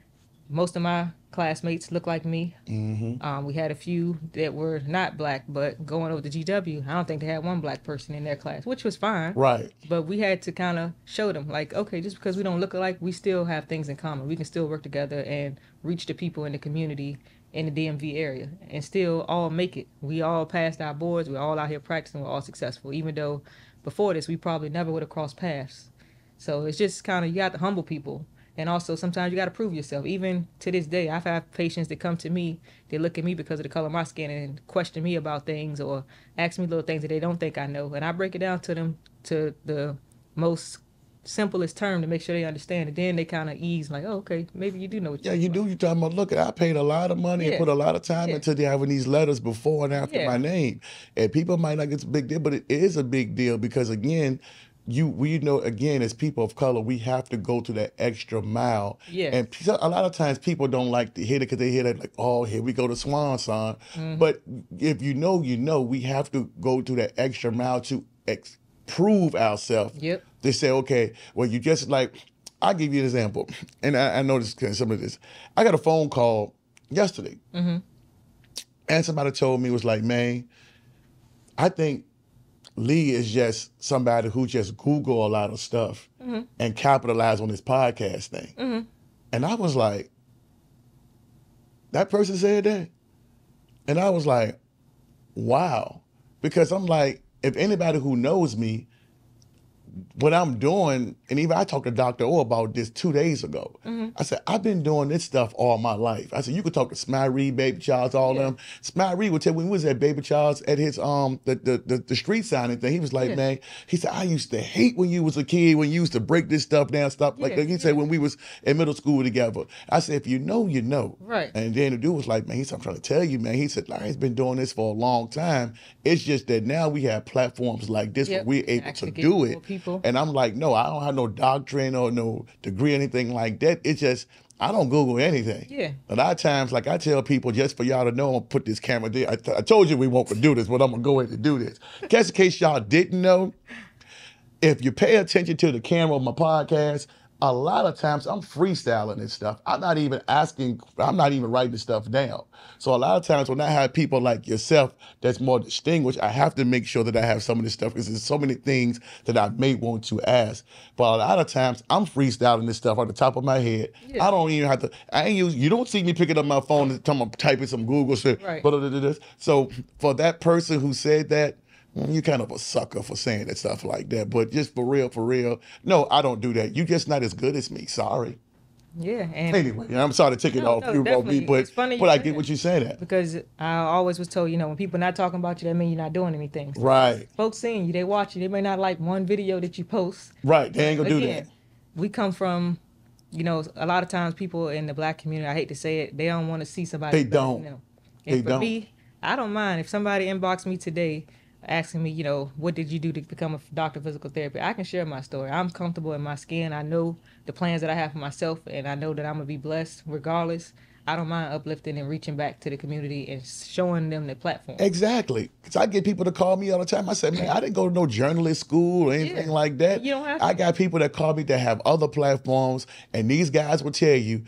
most of my classmates look like me. We had a few that were not black, but going over to GW, I don't think they had one black person in their class, which was fine. Right. But we had to kind of show them, like, okay, just because we don't look alike, we still have things in common. We can still work together and reach the people in the community in the DMV area and still all make it. We all passed our boards. We're all out here practicing. We're all successful, even though before this, we probably never would have crossed paths. So it's just kind of, you got to humble people. And also, sometimes you got to prove yourself. Even to this day, I've had patients that come to me, they look at me because of the color of my skin and question me about things or ask me little things that they don't think I know. And I break it down to them to the most simplest term to make sure they understand. And then they kind of ease, like, oh, okay, maybe you do know what you're you do. You're talking about, look, I paid a lot of money and put a lot of time into having these letters before and after my name. And people might not get a big deal, but it is a big deal because, again, we know, again, as people of color, we have to go to that extra mile. Yeah. And a lot of times people don't like to hear it because they hear that like, oh, here we go to Swan Song. But if you know, we have to go to that extra mile to prove ourselves. Yep. They say, okay, well, you just like, I'll give you an example. And I noticed some of this. I got a phone call yesterday. And somebody told me, was like, man, I think Lee is just somebody who just Google a lot of stuff and capitalize on this podcast thing. And I was like, that person said that? And I was like, wow. Because I'm like, if anybody who knows me, what I'm doing, and even I talked to Dr. O about this 2 days ago. I said, I've been doing this stuff all my life. I said, you could talk to Smile Reed, Baby Charles, all them. Smile Reed would tell when we was at Baby Charles at his the street signing thing, he was like, man, he said, I used to hate when you was a kid, when you used to break this stuff down, like he said when we was in middle school together. I said, if you know, you know. Right. And then the dude was like, man, he said, I'm trying to tell you, man. He said, Larry's been doing this for a long time. It's just that now we have platforms like this where we're able to do it. And I'm like, no, I don't have no doctrine or no degree or anything like that. It's just, I don't Google anything. Yeah. A lot of times, like I tell people, just for y'all to know, I'm going to put this camera there. I told you we won't do this, but I'm going to go ahead and do this. Just in case y'all didn't know, if you pay attention to the camera of my podcast, a lot of times I'm freestyling this stuff. I'm not even writing this stuff down. So a lot of times when I have people like yourself that's more distinguished, I have to make sure that I have some of this stuff because there's so many things that I may want to ask. But a lot of times I'm freestyling this stuff on the top of my head. Yeah. I don't even have to, you don't see me picking up my phone and typing some Google shit. Right. So for that person who said that, you're kind of a sucker for saying that stuff like that. But just for real, no, I don't do that. You just not as good as me. Sorry. Yeah, and Anyway, I'm sorry to take it off you, definitely. but It's funny I get what you saying that. because I always was told, when people not talking about you, that mean you're not doing anything. So Right. folks seeing you, they watch you. They may not like one video that you post. Right. They ain't gonna do that. We come from, a lot of times people in the black community, I hate to say it, they don't want to see somebody. They don't. And They for don't. me, I don't mind if somebody inbox me today asking me, what did you do to become a doctor of physical therapy? I can share my story. I'm comfortable in my skin. I know the plans that I have for myself, and I know that I'm going to be blessed regardless. I don't mind uplifting and reaching back to the community and showing them the platform. Exactly. Because I get people to call me all the time. I said, man, I didn't go to no journalist school or anything like that. You don't have to. I got people that call me that have other platforms, and these guys will tell you,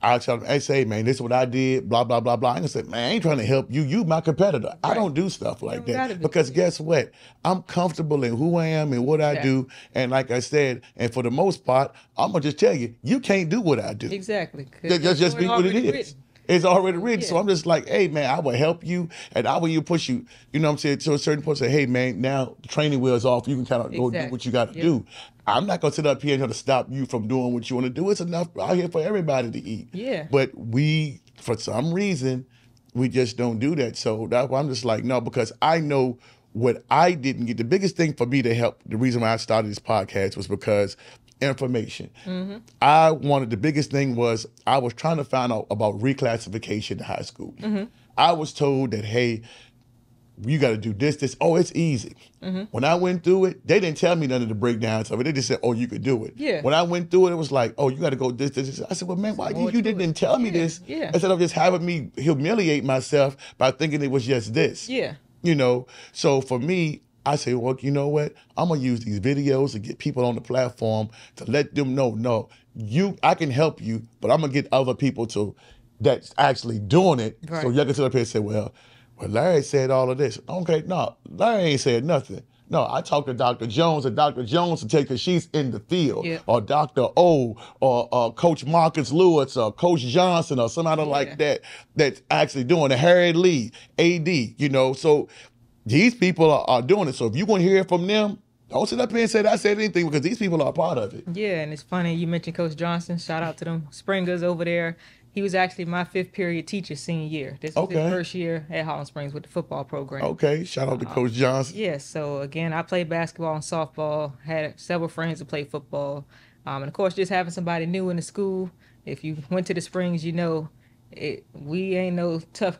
I'll tell them, I say, man, this is what I did, blah, blah, blah, blah. I'm going to say, man, I ain't trying to help you. You my competitor. Right. I don't do stuff like that. Because guess what? I'm comfortable in who I am and what I do. And like I said, and for the most part, I'm going to just tell you, you can't do what I do. Exactly. Just be what it is. Written. It's already written. Yeah. So I'm just like, hey, man, I will help you. And I will push you, you know what I'm saying, to a certain point, say, hey, man, now the training wheel's off. You can kind of go do what you got to do. I'm not going to sit up here and try to stop you from doing what you want to do. It's enough out here for everybody to eat. Yeah. But we, for some reason, we just don't do that. So that's why I'm just like, no, because I know what I didn't get. The biggest thing for me to help, the reason why I started this podcast was because information. The biggest thing was I was trying to find out about reclassification in high school. I was told that, hey, you got to do this. Oh, it's easy. When I went through it, they didn't tell me none of the breakdowns of it. They just said, oh, you could do it. Yeah. When I went through it, it was like, oh, you got to go this. I said, well, man, why you didn't tell me this? Yeah. Instead of just having me humiliate myself by thinking it was just this. Yeah. So for me, I say, well, you know what? I'm going to use these videos to get people on the platform to let them know, no, I can help you, but I'm going to get other people that's actually doing it. Right. So you can sit up here and say, well, Larry said all of this. Okay, no, Larry ain't said nothing. No, I talked to Dr. Jones, and Dr. Jones will take her, she's in the field. Yeah. Or Dr. O, or Coach Marcus Lewis, or Coach Johnson, or somebody like that that's actually doing it. Harry Lee, AD, so these people are doing it. So if you want to hear from them, don't sit up here and say that I said anything, because these people are a part of it. Yeah, and it's funny, you mentioned Coach Johnson. Shout out to them Springers over there. He was actually my 5th period teacher senior year. This was his first year at Holland Springs with the football program. Okay, shout out to Coach Johnson. Yes, so again, I played basketball and softball, had several friends that played football. And of course, just having somebody new in the school, if you went to the Springs, we ain't no tough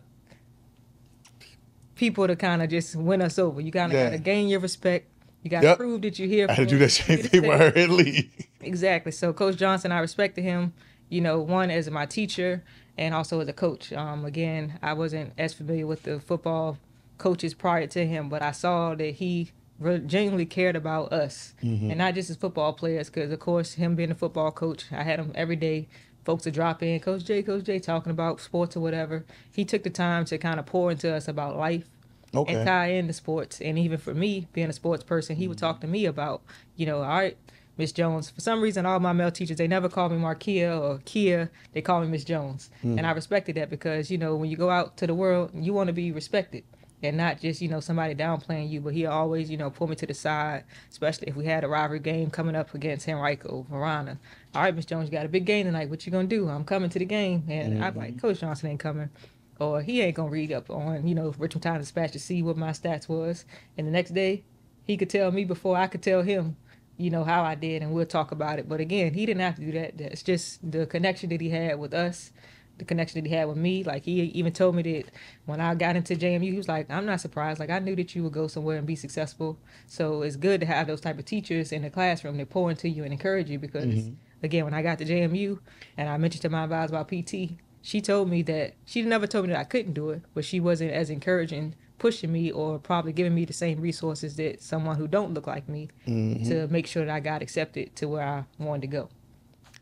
people to kind of just win us over. You kind of got to gain your respect. You got to prove that you're here. I had to do that same thing with her and Lee. Exactly. So Coach Johnson, I respected him, one as my teacher and also as a coach. Again, I wasn't as familiar with the football coaches prior to him, but I saw that he genuinely cared about us and not just as football players, because, of course, him being a football coach, I had him every day. Folks would drop in, Coach J, talking about sports or whatever. He took the time to kind of pour into us about life and tie into sports. And even for me, being a sports person, he would talk to me about, all right, Miss Jones. For some reason, all my male teachers, they never call me Marquia or Kia. They call me Miss Jones. And I respected that because, when you go out to the world, you want to be respected and not just, somebody downplaying you. But he always, pull me to the side, especially if we had a rivalry game coming up against Henrico, Verona. All right, Miss Jones, you got a big game tonight. What you going to do? I'm coming to the game. And I'm like, Coach Johnson ain't coming. Or he ain't going to read up on, Richmond Times-Dispatch to see what my stats was. And the next day, he could tell me before I could tell him, how I did, and we'll talk about it. But again, he didn't have to do that. That's just the connection that he had with us, the connection that he had with me. Like, he even told me that when I got into JMU, he was like, I'm not surprised. Like, I knew that you would go somewhere and be successful. So it's good to have those type of teachers in the classroom that pour into you and encourage you because, again, when I got to JMU and I mentioned to my advisor about PT, she told me that she never told me that I couldn't do it, but she wasn't as encouraging, pushing me, or probably giving me the same resources that someone who don't look like me to make sure that I got accepted to where I wanted to go.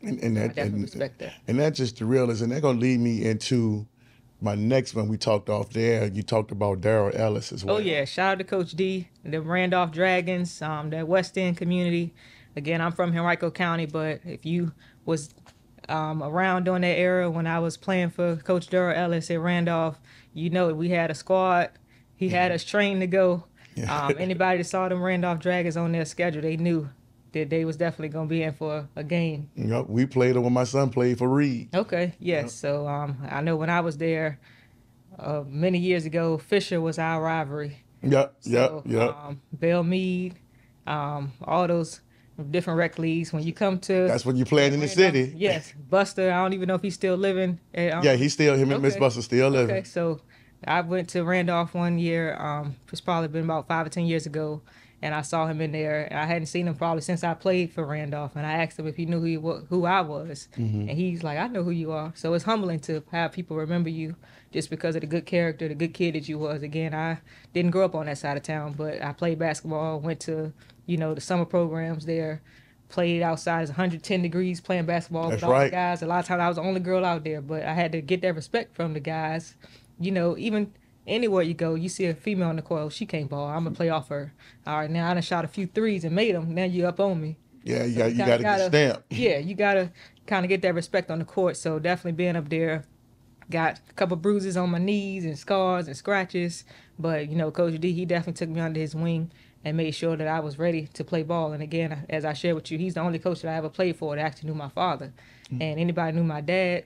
And I definitely respect that. And that's just the real, and they're going to lead me into my next one. We talked off there. You talked about Darrell Ellis as well. Oh, yeah. Shout out to Coach D, the Randolph Dragons, that West End community. Again, I'm from Henrico County, but if you was around during that era when I was playing for Coach Darrell Ellis at Randolph, we had a squad. He had us trained to go. Anybody that saw them Randolph Dragons on their schedule, they knew that they was definitely gonna be in for a game. Yep, we played it when my son played for Reed. Okay, yes. Yep. So I know when I was there many years ago, Fisher was our rivalry. Yep, So, yep. Bell Mead, all those different rec leagues. When you come to That's when you playing in the city. Yes, Buster. I don't even know if he's still living. Yeah, he's still, him and Miss Buster still living. Okay, so I went to Randolph one year. It's probably been about 5 or 10 years ago, and I saw him in there. I hadn't seen him probably since I played for Randolph, and I asked him if he knew who I was, and he's like, "I know who you are." So it's humbling to have people remember you just because of the good character, the good kid that you was. Again, I didn't grow up on that side of town, but I played basketball, went to the summer programs there. Played outside. It's 110 degrees playing basketball with all the guys. A lot of times I was the only girl out there, but I had to get that respect from the guys. Even anywhere you go, you see a female on the court, she can't ball. I'm going to play off her. All right, now I done shot a few threes and made them. Now you up on me. Yeah, you got to get stamped. Yeah, you got to kind of get that respect on the court. So definitely being up there, got a couple bruises on my knees and scars and scratches. But, Coach D, he definitely took me under his wing and made sure that I was ready to play ball. And again, as I shared with you, he's the only coach that I ever played for that actually knew my father. Mm-hmm. And anybody knew my dad.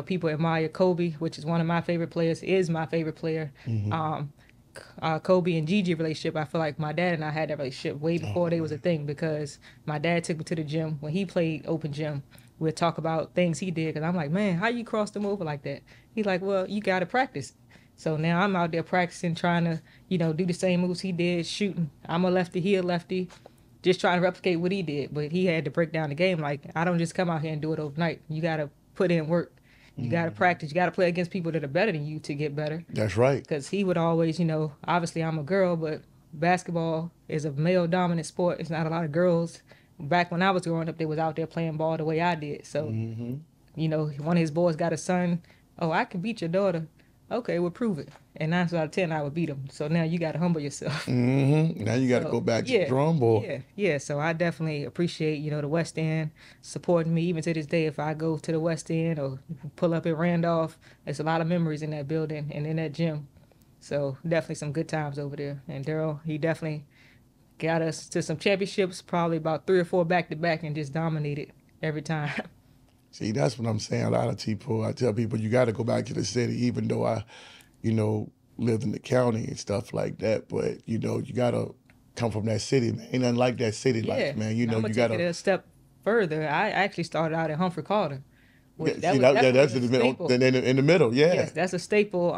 People admire Kobe, which is one of my favorite players, is my favorite player. Mm-hmm. Kobe and Gigi relationship, I feel like my dad and I had that relationship way before they was a thing, because my dad took me to the gym when he played open gym. We'd talk about things he did, because I'm like, man, how you crossed him over like that? He's like, well, you got to practice. So now I'm out there practicing, trying to, do the same moves he did, shooting. I'm a lefty, he a lefty, just trying to replicate what he did. But he had to break down the game. Like, I don't just come out here and do it overnight. You got to put in work. You got to practice. You got to play against people that are better than you to get better. That's right. Because he would always, obviously I'm a girl, but basketball is a male-dominant sport. It's not a lot of girls. Back when I was growing up, they was out there playing ball the way I did. So, one of his boys got a son. Oh, I can beat your daughter. Okay, we'll prove it. And 9 out of 10, I would beat him. So now you got to humble yourself. Mm-hmm. Now you got to go back to the drum board. Yeah. So I definitely appreciate, the West End supporting me. Even to this day, if I go to the West End or pull up at Randolph, there's a lot of memories in that building and in that gym. So definitely some good times over there. And Daryl, he definitely got us to some championships, probably about 3 or 4 back-to-back, and just dominated every time. See, that's what I'm saying. A lot of people, I tell people, you got to go back to the city, even though I, lived in the county and stuff like that. But, you got to come from that city, man. Ain't nothing like that city life, man. You got to take it a step further. I actually started out at Humphrey Carter. That's in the middle, yeah. Yes, that's a staple.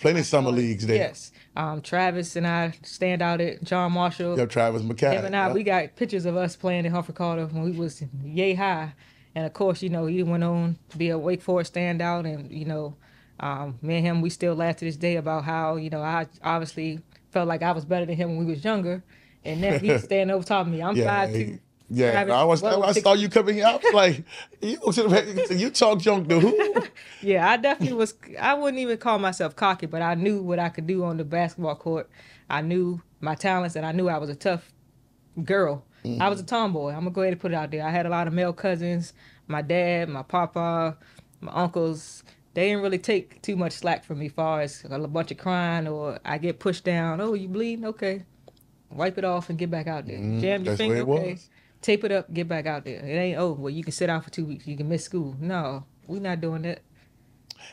Plenty of summer leagues there. Yes. Travis and I stand out at John Marshall. Yeah, Travis McKay. Him and I, we got pictures of us playing at Humphrey Carter when we was yay high. And of course, he went on to be a Wake Forest standout. And, me and him, we still laugh to this day about how, I obviously felt like I was better than him when we was younger. And then he's standing over top of me. I'm 5'2". Yeah, Travis, I saw you coming out. I was like, you talk junk to who? Yeah, I definitely was. I wouldn't even call myself cocky, but I knew what I could do on the basketball court. I knew my talents, and I knew I was a tough girl. Mm-hmm. I was a tomboy. I'm going to go ahead and put it out there. I had a lot of male cousins. My dad, my papa, my uncles, they didn't really take too much slack from me as far as a bunch of crying or I get pushed down. Oh, you bleeding? Okay. Wipe it off and get back out there. Jam your finger? Okay. Tape it up, get back out there. It ain't, well, you can sit out for 2 weeks. You can miss school. No, we're not doing that.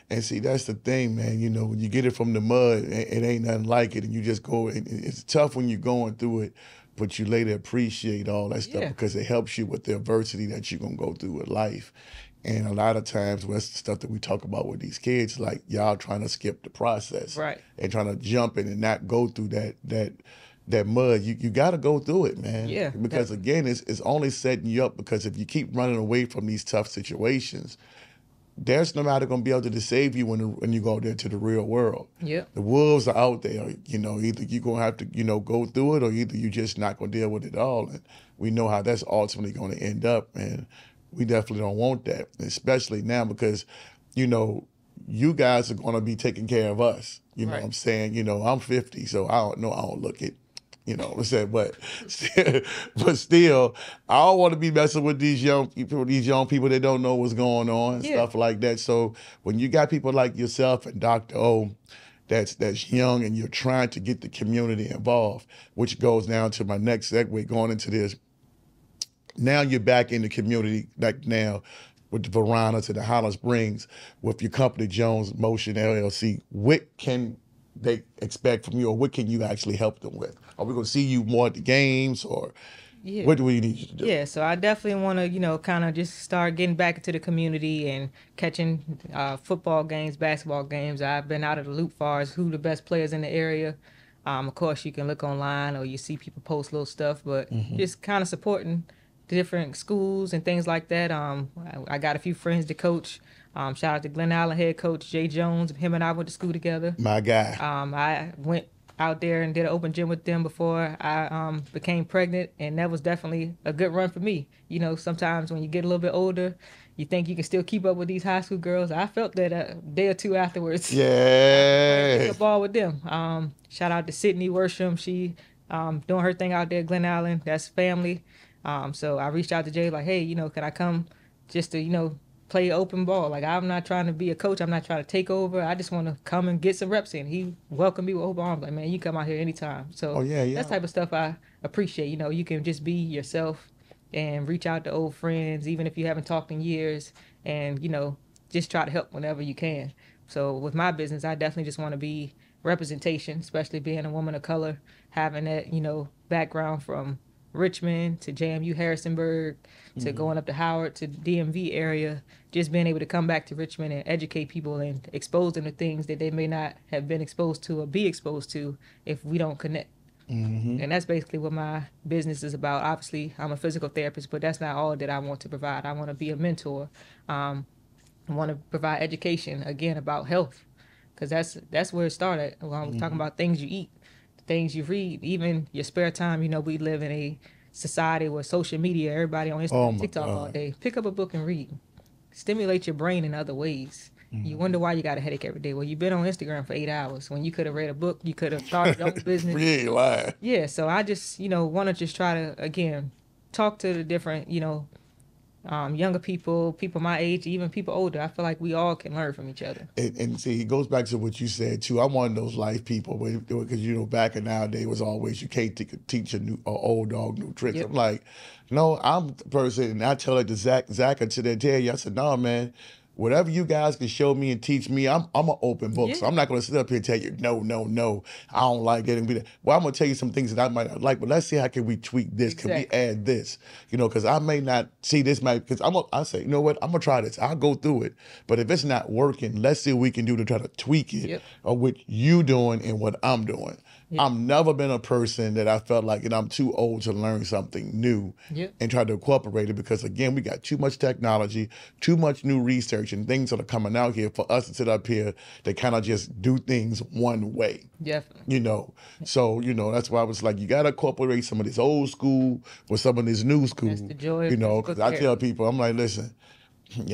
And see, that's the thing, man. When you get it from the mud, it ain't nothing like it. And you just go, it's tough when you're going through it. But you later appreciate all that stuff because it helps you with the adversity that you're going to go through with life. And a lot of times, that's the stuff that we talk about with these kids, like y'all trying to skip the process. Right. And trying to jump in and not go through that mud. You got to go through it, man. Yeah. Because, again, it's only setting you up because if you keep running away from these tough situations, there's nobody going to be able to save you when you go there to the real world. Yeah. The wolves are out there. Either you're going to have to, go through it or either you're just not going to deal with it all. And we know how that's ultimately going to end up. And we definitely don't want that, especially now because, you guys are going to be taking care of us. You know what I'm saying? I'm 50, so I don't look it. What I'm saying? But still, I don't want to be messing with these young people that don't know what's going on and stuff like that. So when you got people like yourself and Dr. O that's young and you're trying to get the community involved, which goes down to my next segue going into this. Now you're back in the community, like now with the Verona to the Holland Springs with your company, Jones Motion LLC. What can they expect from you, or what can you actually help them with? Are we going to see you more at the games, or what do we need you to do? Yeah, so I definitely want to, kind of just start getting back into the community and catching football games, basketball games. I've been out of the loop far as who the best players in the area. Of course, you can look online or you see people post little stuff, but just kind of supporting different schools and things like that. I got a few friends to coach. Shout out to Glen Allen head coach Jay Jones. Him and I went to school together. My guy. I went out there and did an open gym with them before I became pregnant, and that was definitely a good run for me. Sometimes when you get a little bit older, you think you can still keep up with these high school girls. I felt that a day or two afterwards. Yeah. Pick a ball with them. Shout out to Sydney Worsham. She doing her thing out there at Glen Allen. That's family. So I reached out to Jay like, hey, can I come just to, play open ball? Like, I'm not trying to be a coach. I'm not trying to take over. I just want to come and get some reps in. He welcomed me with open arms. Like, man, you come out here anytime. So that type of stuff I appreciate. You can just be yourself and reach out to old friends, even if you haven't talked in years, and, just try to help whenever you can. So with my business, I definitely just want to be representation, especially being a woman of color, having that, background from Richmond to JMU Harrisonburg to going up to Howard to DMV area, just being able to come back to Richmond and educate people and expose them to things that they may not have been exposed to or be exposed to if we don't connect. And that's basically what my business is about. Obviously, I'm a physical therapist, but that's not all that I want to provide. I want to be a mentor. I want to provide education, again, about health, because that's where it started. When I'm talking about things you eat, things you read, even your spare time. We live in a society where social media, everybody on Instagram, TikTok all day. Pick up a book and read. Stimulate your brain in other ways. You wonder why you got a headache every day. Well, you've been on Instagram for 8 hours. When you could have read a book, you could have started your own business. Really lying. Yeah, so I just, want to just try to, again, talk to the different, younger people my age, even people older. I feel like we all can learn from each other. And see, it goes back to what you said too. I'm one of those life people because back in our day it was always you can't teach an old dog new tricks. Yep. I'm like, no, I'm the person, and I tell it to Zach until they tell you. I said, no, man. Whatever you guys can show me and teach me, I'm an open book. Yeah. So I'm not going to sit up here and tell you, no, I don't like getting beat. Well, I'm going to tell you some things that I might not like, but let's see how can we tweak this. Exactly. Can we add this? Because I may not see this, because I say, you know what, I'm going to try this. I'll go through it. But if it's not working, let's see what we can do to try to tweak it, or what you doing and what I'm doing. I've never been a person that I felt like I'm too old to learn something new and try to incorporate it, because, again, we got too much technology, too much new research, and things that are coming out here for us to sit up here that kind of just do things one way. Definitely. So, that's why I was like, you got to incorporate some of this old school with some of this new school. That's the joy. Because I tell people, I'm like, listen,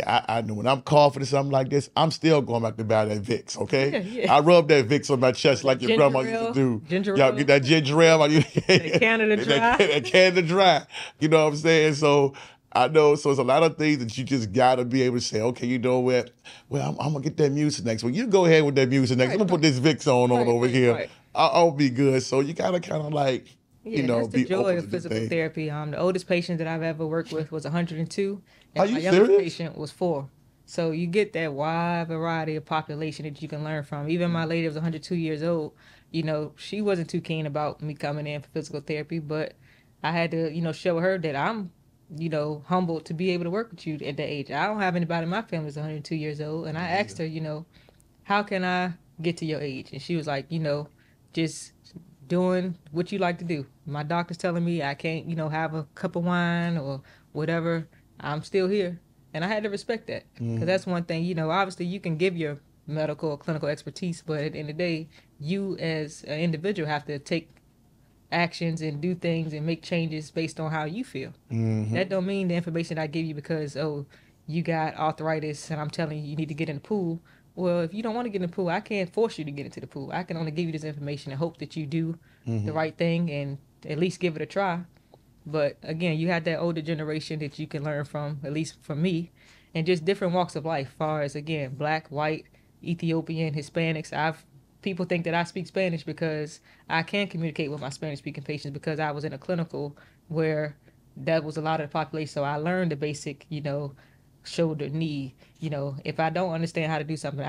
I know when I'm coughing or something like this, I'm still going back to buy that Vicks, okay? I rub that Vicks on my chest like your grandma used to do. Y'all get that ginger ale. The Canada Dry. That Canada Dry. You know what I'm saying? So I know, so it's a lot of things that you just got to be able to say, okay, you know what? Well, I'm going to get that music next. Well, you go ahead with that music next. I'm going to put this Vicks on over here. Right. I'll be good. So you got to kind of like, that's the joy of physical therapy. The oldest patient that I've ever worked with was 102. And my youngest patient was 4. So you get that wide variety of population that you can learn from. Even my lady was 102 years old. She wasn't too keen about me coming in for physical therapy, but I had to, show her that I'm, humbled to be able to work with you at that age. I don't have anybody in my family that's 102 years old. And I asked her, how can I get to your age? And she was like, just doing what you like to do. My doctor's telling me I can't, have a cup of wine or whatever. I'm still here. And I had to respect that. Because that's one thing, obviously you can give your medical or clinical expertise, but at the end of the day, you as an individual have to take actions and do things and make changes based on how you feel. That don't mean the information I give you because, you got arthritis and I'm telling you need to get in the pool. Well, if you don't want to get in the pool, I can't force you to get into the pool. I can only give you this information and hope that you do the right thing and at least give it a try. But again, you had that older generation that you can learn from, at least from me, and just different walks of life, far as, again, black, white, Ethiopian, Hispanics. People think that I speak Spanish because I can communicate with my Spanish-speaking patients because I was in a clinical where that was a lot of the population. So I learned the basic, shoulder, knee. If I don't understand how to do something,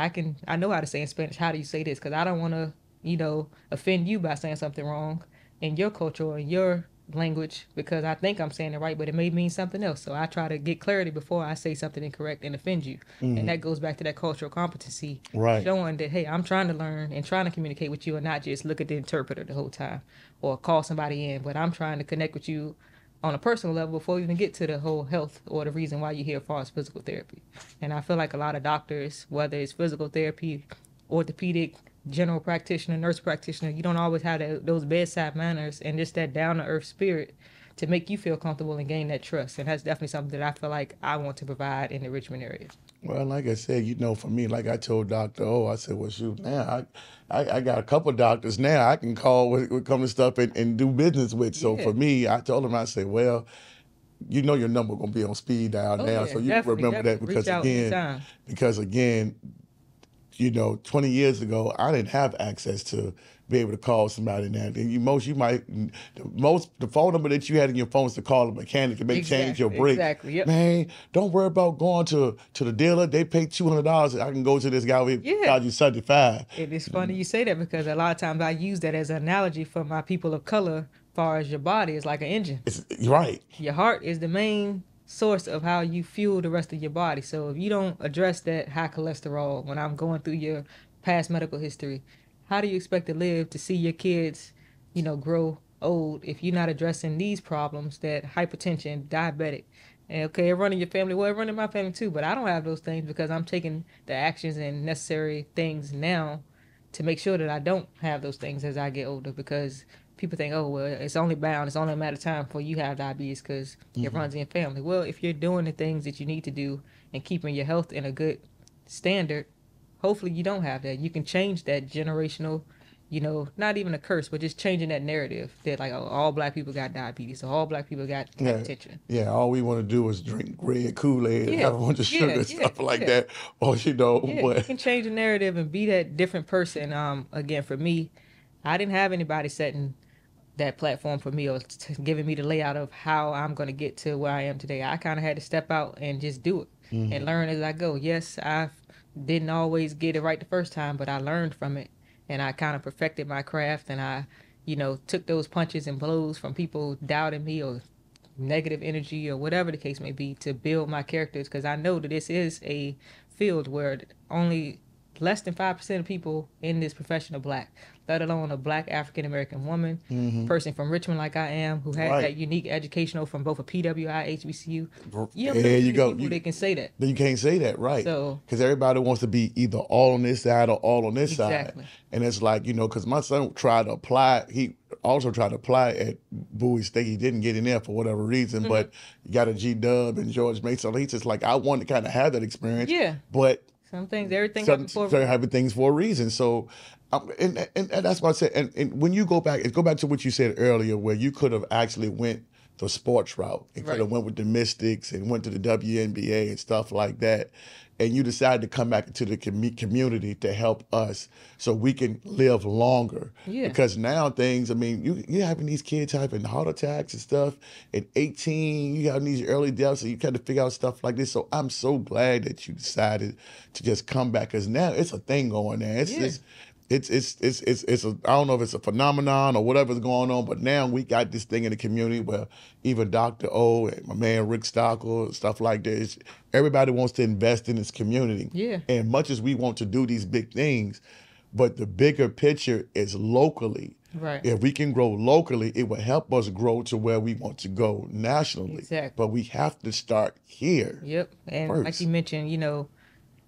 I know how to say in Spanish, how do you say this? Because I don't want to, offend you by saying something wrong in your culture or in your language, because I think I'm saying it right, but it may mean something else. So I try to get clarity before I say something incorrect and offend you. And that goes back to that cultural competency, Right. showing that, hey, I'm trying to learn and trying to communicate with you and not just look at the interpreter the whole time or call somebody in, but I'm trying to connect with you on a personal level before we even get to the whole health or the reason why you're here as far as physical therapy. And I feel like a lot of doctors, whether it's physical therapy, orthopedic, general practitioner, nurse practitioner, you don't always have those bedside manners and just that down-to-earth spirit to make you feel comfortable and gain that trust. And that's definitely something that I feel like I want to provide in the Richmond area. Well, like I said, for me, like I told Dr. O, I said, well, shoot, now I got a couple doctors now I can call when it comes to stuff and do business with. So for me, I told him, I said, well, your number going to be on speed dial now. Yeah, So you can remember that because again, 20 years ago, I didn't have access to be able to call somebody now. The phone number that you had in your phone is to call a mechanic to change your brakes. Exactly, yep. Man, don't worry about going to the dealer. They pay $200. I can go to this guy with charge you $75. It is funny you say that, because a lot of times I use that as an analogy for my people of color. As far as your body is like an engine. Right. Your heart is the main source of how you fuel the rest of your body. So if you don't address that high cholesterol when I'm going through your past medical history, how do you expect to live to see your kids, grow old if you're not addressing these problems, that hypertension, diabetic? And okay, running your family, well, running my family too, but I don't have those things because I'm taking the actions and necessary things now to make sure that I don't have those things as I get older, because people think, oh, well, it's only a matter of time before you have diabetes because it runs in your family. Well, if you're doing the things that you need to do and keeping your health in a good standard, hopefully you don't have that. You can change that generational, not even a curse, but just changing that narrative that like, oh, all black people got diabetes, or all black people got hypertension. Yeah, all we want to do is drink red Kool-Aid and have a bunch of sugar, stuff like that. Or, you can change the narrative and be that different person. Again, for me, I didn't have anybody setting that platform for me or giving me the layout of how I'm going to get to where I am today. I kind of had to step out and just do it and learn as I go. Yes, I didn't always get it right the first time, but I learned from it and I kind of perfected my craft, and I, took those punches and blows from people doubting me or negative energy or whatever the case may be to build my characters, because I know that this is a field where only less than 5% of people in this profession are black, let alone a black African-American woman, person from Richmond like I am, who has that unique educational from both a PWI, HBCU. There you go. They can say that. You can't say that, right? So, because everybody wants to be either all on this side or all on this side. And it's like, because my son tried to apply, he also tried to apply at Bowie State. He didn't get in there for whatever reason, but he got a G-Dub and George Mason. So he's just like, I wanted to kind of have that experience. Yeah. But everything happens for a reason. So, and that's what I said. And when you go back to what you said earlier, where you could have actually went the sports route and could have went with the Mystics and went to the WNBA and stuff like that, and you decided to come back into the community to help us so we can live longer. Yeah. Because now things, you're having these kids having heart attacks and stuff. At 18, you have these early deaths, and you kind of figure out stuff like this. So I'm so glad that you decided to just come back, because now it's a thing going there. It's I don't know if it's a phenomenon or whatever's going on, but now we got this thing in the community where even Dr. O and my man Rick Stockel, stuff like this, everybody wants to invest in this community. Yeah. And much as we want to do these big things, but the bigger picture is locally. Right. If we can grow locally, it will help us grow to where we want to go nationally. Exactly. But we have to start here. Yep. And first. Like you mentioned,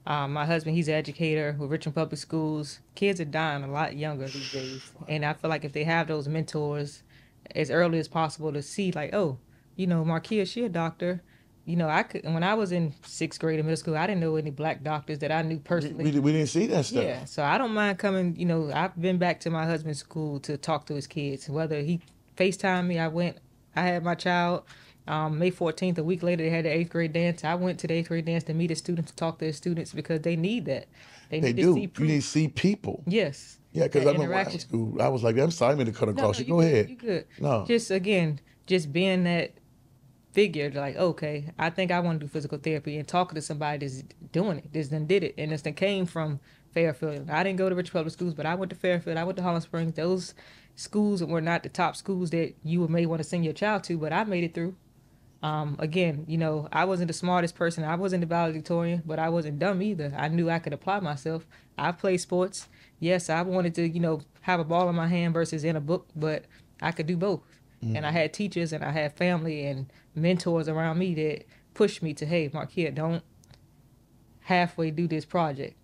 my husband, he's an educator with Richmond Public Schools. Kids are dying a lot younger these days. And I feel like if they have those mentors as early as possible to see like, oh, Marquia, she a doctor. When I was in 6th grade in middle school, I didn't know any black doctors that I knew personally. We didn't see that stuff. Yeah, so I don't mind coming, I've been back to my husband's school to talk to his kids. Whether he FaceTimed me, I had my child. May 14th, a week later, they had the 8th grade dance. I went to the 8th grade dance to meet the students, to talk to the students, because they need that. They need do. To see you need to see people. Yes. Yeah, because I remember when I was in school, I was like, I'm sorry, I'm going to cut across you. Go ahead. You good. No. Just being that figured like, okay, I think I want to do physical therapy, and talking to somebody that's doing it, this then did it, and this then came from Fairfield. I didn't go to Richmond Public Schools, but I went to Fairfield. I went to Holland Springs. Those schools were not the top schools that you may want to send your child to, but I made it through. Again, you know, I wasn't the smartest person. I wasn't the valedictorian, but I wasn't dumb either. I knew I could apply myself. I played sports. Yes, I wanted to, you know, have a ball in my hand versus in a book, but I could do both. And I had teachers and I had family and mentors around me that pushed me to, hey, Marquia, don't halfway do this project.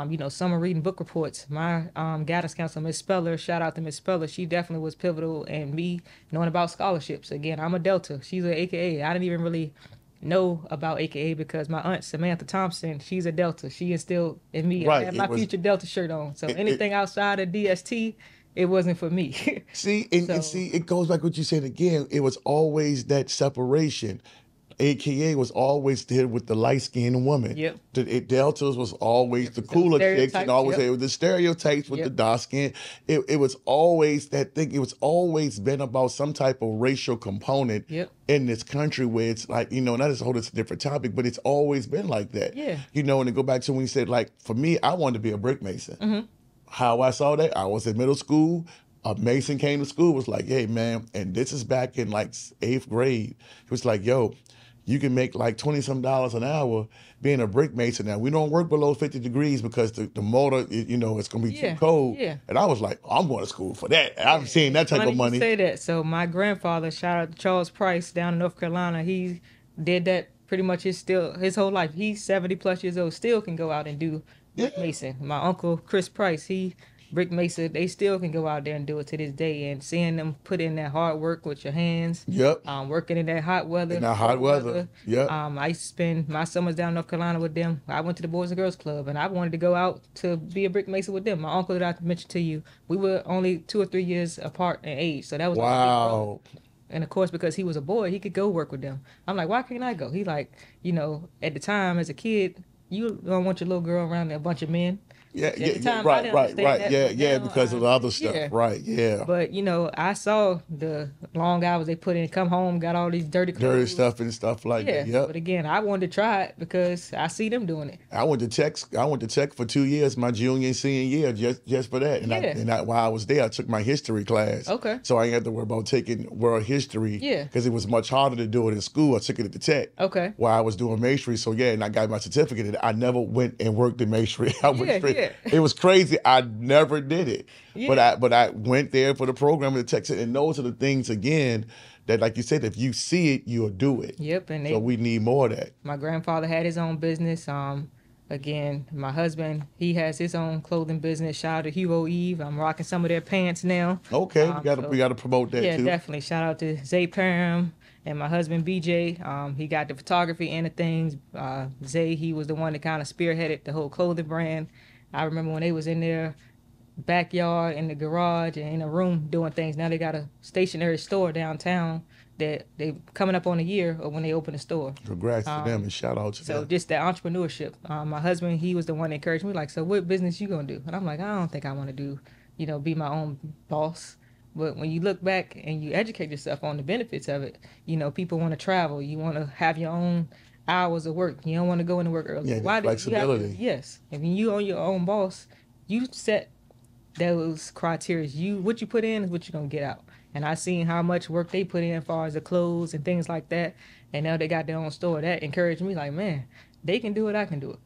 You know, summer reading book reports. My guidance counselor, Miss Speller, shout out to Miss Speller. She definitely was pivotal in me knowing about scholarships. Again, I'm a Delta. She's an AKA. I didn't even really know about AKA because my aunt Samantha Thompson, she's a Delta. She instilled in me. Right, I had my future Delta shirt on. So anything outside of DST, it wasn't for me. See, it goes back what you said again. It was always that separation. AKA was always there with the light-skinned woman. Yep. Deltas was always the cooler chicks, and always yep. the stereotypes with the dark skin. It was always that thing. It was always been about some type of racial component in this country where it's like, you know, not as a whole, it's a different topic, but it's always been like that. Yeah. You know, and to go back to when you said, like, for me, I wanted to be a brick mason. How I saw that, I was in middle school. A mason came to school, was like, hey, man, and this is back in like 8th grade. It was like, yo, you can make like $20-some an hour being a brick mason. Now, we don't work below 50 degrees because the motor, you know, it's going to be too cold. Yeah. And I was like, I'm going to school for that. I'm seeing that type of money. You say that. So my grandfather, shout out to Charles Price down in North Carolina, he did that pretty much his whole life. He's 70 plus years old, still can go out and do brick mason. My uncle, Chris Price, he brick mason, they still can go out there and do it to this day. And seeing them put in that hard work with your hands, working in that hot weather. In that hot weather, I used to spend my summers down in North Carolina with them. I went to the Boys and Girls Club, and I wanted to go out to be a brick mason with them. My uncle that I mentioned to you, we were only 2 or 3 years apart in age, so that was wow. And of course, because he was a boy, he could go work with them. I'm like, why can't I go? He like, you know, at the time as a kid, you don't want your little girl around a bunch of men. Right, because of the other stuff, right, But, you know, I saw the long hours they put in, come home, got all these dirty clothes. Dirty stuff and stuff like that, But again, I wanted to try it because I see them doing it. I went to Tech for 2 years, my junior and senior year, just for that. And while I was there, I took my history class. Okay. So I didn't have to worry about taking world history. Because it was much harder to do it in school. I took it at the Tech. Okay. While I was doing masonry. So and I got my certificate. And I never went and worked in masonry. I went straight. It was crazy. I never did it. But I went there for the program in Texas. And those are the things, again, that, like you said, if you see it, you'll do it. Yep. And so we need more of that. My grandfather had his own business. Again, my husband, he has his own clothing business. Shout out to Hugo Eve. I'm rocking some of their pants now. Okay, we gotta promote that too. Yeah, definitely. Shout out to Zay Parham and my husband BJ. He got the photography and the things. Zay, he was the one that kind of spearheaded the whole clothing brand. I remember when they was in their backyard, in the garage, and in a room doing things. Now they got a stationary store downtown that they coming up on a year of when they open the store. Congrats to them and shout out to them. So just that entrepreneurship. My husband, he was the one that encouraged me, like, so what business you gonna do? And I'm like, I don't think I want to do, you know, be my own boss. But when you look back and you educate yourself on the benefits of it, you know, people want to travel. You want to have your own hours of work. You don't want to go into work early. Yeah, why flexibility. Yes. If you own your own boss, you set those criteria. What you put in is what you're going to get out. And I seen how much work they put in as far as the clothes and things like that. And now they got their own store. That encouraged me, like, man, they can do it, I can do it.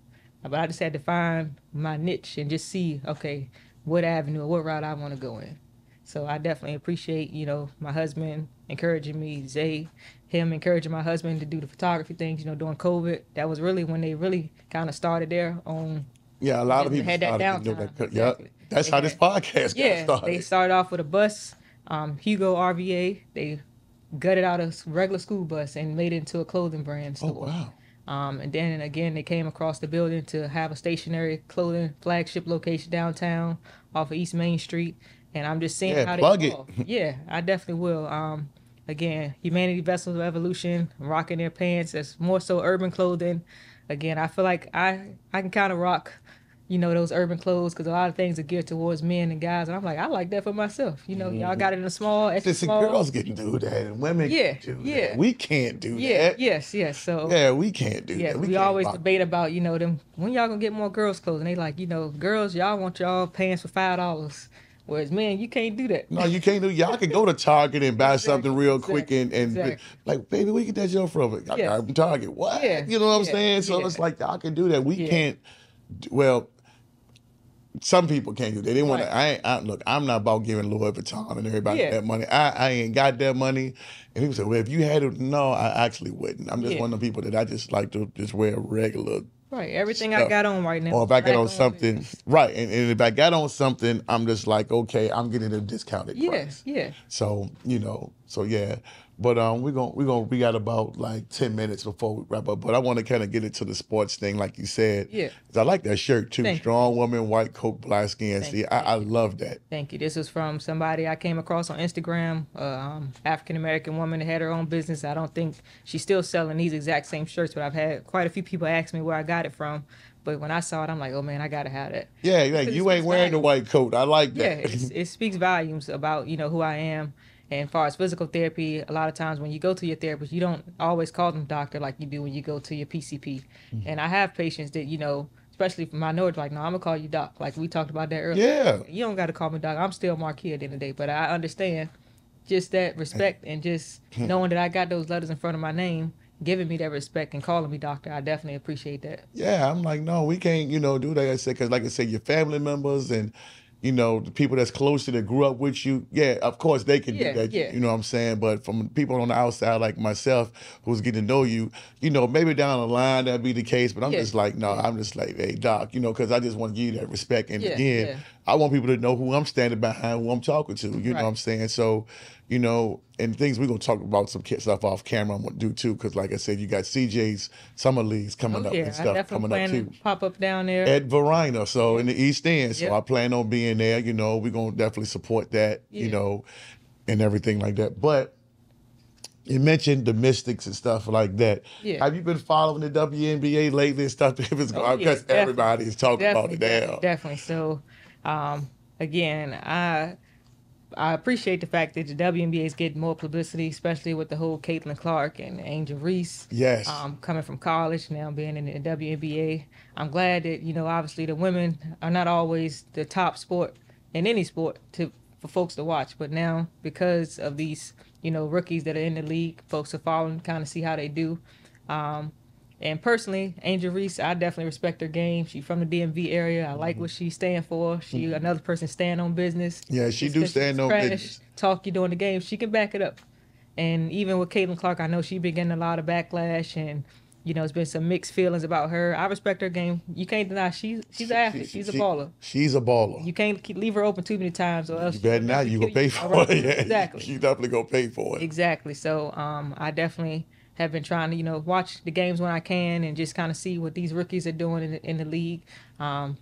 But I just had to find my niche and just see, okay, what avenue or what route I want to go in. So I definitely appreciate, you know, my husband encouraging me, Zay, him encouraging my husband to do the photography things, you know, during COVID. That was really when they really kind of started their own. Yeah, a lot of people had that downtime. Exactly. That's how this podcast got started. They started off with a bus, Hugo RVA. They gutted out a regular school bus and made it into a clothing brand store. Oh, wow. And then again, they came across the building to have a stationary clothing flagship location downtown off of East Main Street. And I'm just seeing how they evolve. Yeah, I definitely will. Again, Humanity Vessels of Evolution, rocking their pants. That's more so urban clothing. Again, I feel like I can kind of rock those urban clothes, because a lot of things are geared towards men and guys. And I'm like, I like that for myself. Y'all got it in a small, extra Listen, small. girls can do that, and women can do that. We can't do that. Yes. So yeah, we can't do that. We always debate about, them, when y'all gonna get more girls' clothes? And they like, girls, y'all want y'all pants for $5. Whereas men, you can't do that. No, you can't do. Y'all can go to Target and buy something real quick and like, baby, where you get that joke from? I got it from Target. What? Yeah. You know what I'm saying? So it's like y'all can do that. We can't. Well, some people can't do that. They want to. Look, I'm not about giving Louis Vuitton and everybody that money. I ain't got that money. And people say, well, if you had it, no, I actually wouldn't. I'm just one of the people that I just like to just wear regular. Right, everything stuff. I got on right now. Or if I got on something, and if I got on something, I'm just like, okay, I'm getting a discounted price. Yeah. So but we got about like 10 minutes before we wrap up. But I want to kind of get into the sports thing, like you said. Yeah. I like that shirt too. Strong woman, white coat, black skin. I love that. Thank you. This was from somebody I came across on Instagram. African American woman that had her own business. I don't think she's still selling these exact same shirts, but I've had quite a few people ask me where I got it from. But when I saw it, I'm like, oh man, I gotta have that. Yeah, like you ain't wearing the white coat. I like that. Yeah, it speaks volumes about who I am. And as far as physical therapy, a lot of times when you go to your therapist, you don't always call them doctor like you do when you go to your PCP. Mm-hmm. And I have patients that, especially from minorities, like, no, I'm going to call you doc. Like we talked about that earlier. Yeah. You don't got to call me doc. I'm still Marquia at the end of the day. But I understand just that respect and just knowing that I got those letters in front of my name, giving me that respect and calling me doctor. I definitely appreciate that. Yeah, I'm like, no, we can't, do that. I said, because like I said, your family members and, the people that's close to that grew up with you, of course they can do that. You know what I'm saying? But from people on the outside like myself who's getting to know you, maybe down the line that'd be the case. But I'm just like, no, I'm just like, hey, doc, because I just want to give you that respect. And again, I want people to know who I'm standing behind, who I'm talking to. You know what I'm saying? So, and things we're going to talk about some stuff off camera I'm going to do too, because like I said, you got CJ's Summer Leagues coming up and stuff coming up too. Pop up down there. At Varina, so in the East End. So I plan on being there, we're going to definitely support that, and everything like that. But you mentioned the Mystics and stuff like that. Yeah. Have you been following the WNBA lately and stuff? Because everybody is talking about it now. Definitely. So, again, I appreciate the fact that the WNBA is getting more publicity, especially with the whole Caitlin Clark and Angel Reese. Yes. Coming from college, now being in the WNBA. I'm glad that, obviously the women are not always the top sport in any sport for folks to watch. But now, because of these, rookies that are in the league, folks are following, kind of see how they do. And personally, Angel Reese, I definitely respect her game. She's from the DMV area. I like what she stand for. She another person stand on business. Yeah, she do stand on business. Talk you during the game. She can back it up. And even with Caitlin Clark, I know she's been getting a lot of backlash, and it's been some mixed feelings about her. I respect her game. You can't deny she's an athlete. She's a baller. She's a baller. You can't leave her open too many times, or else you better not. You gonna pay for it. Yeah, exactly. You definitely gonna pay for it. Exactly. So I definitely have been trying to, watch the games when I can and just kind of see what these rookies are doing in the league. Some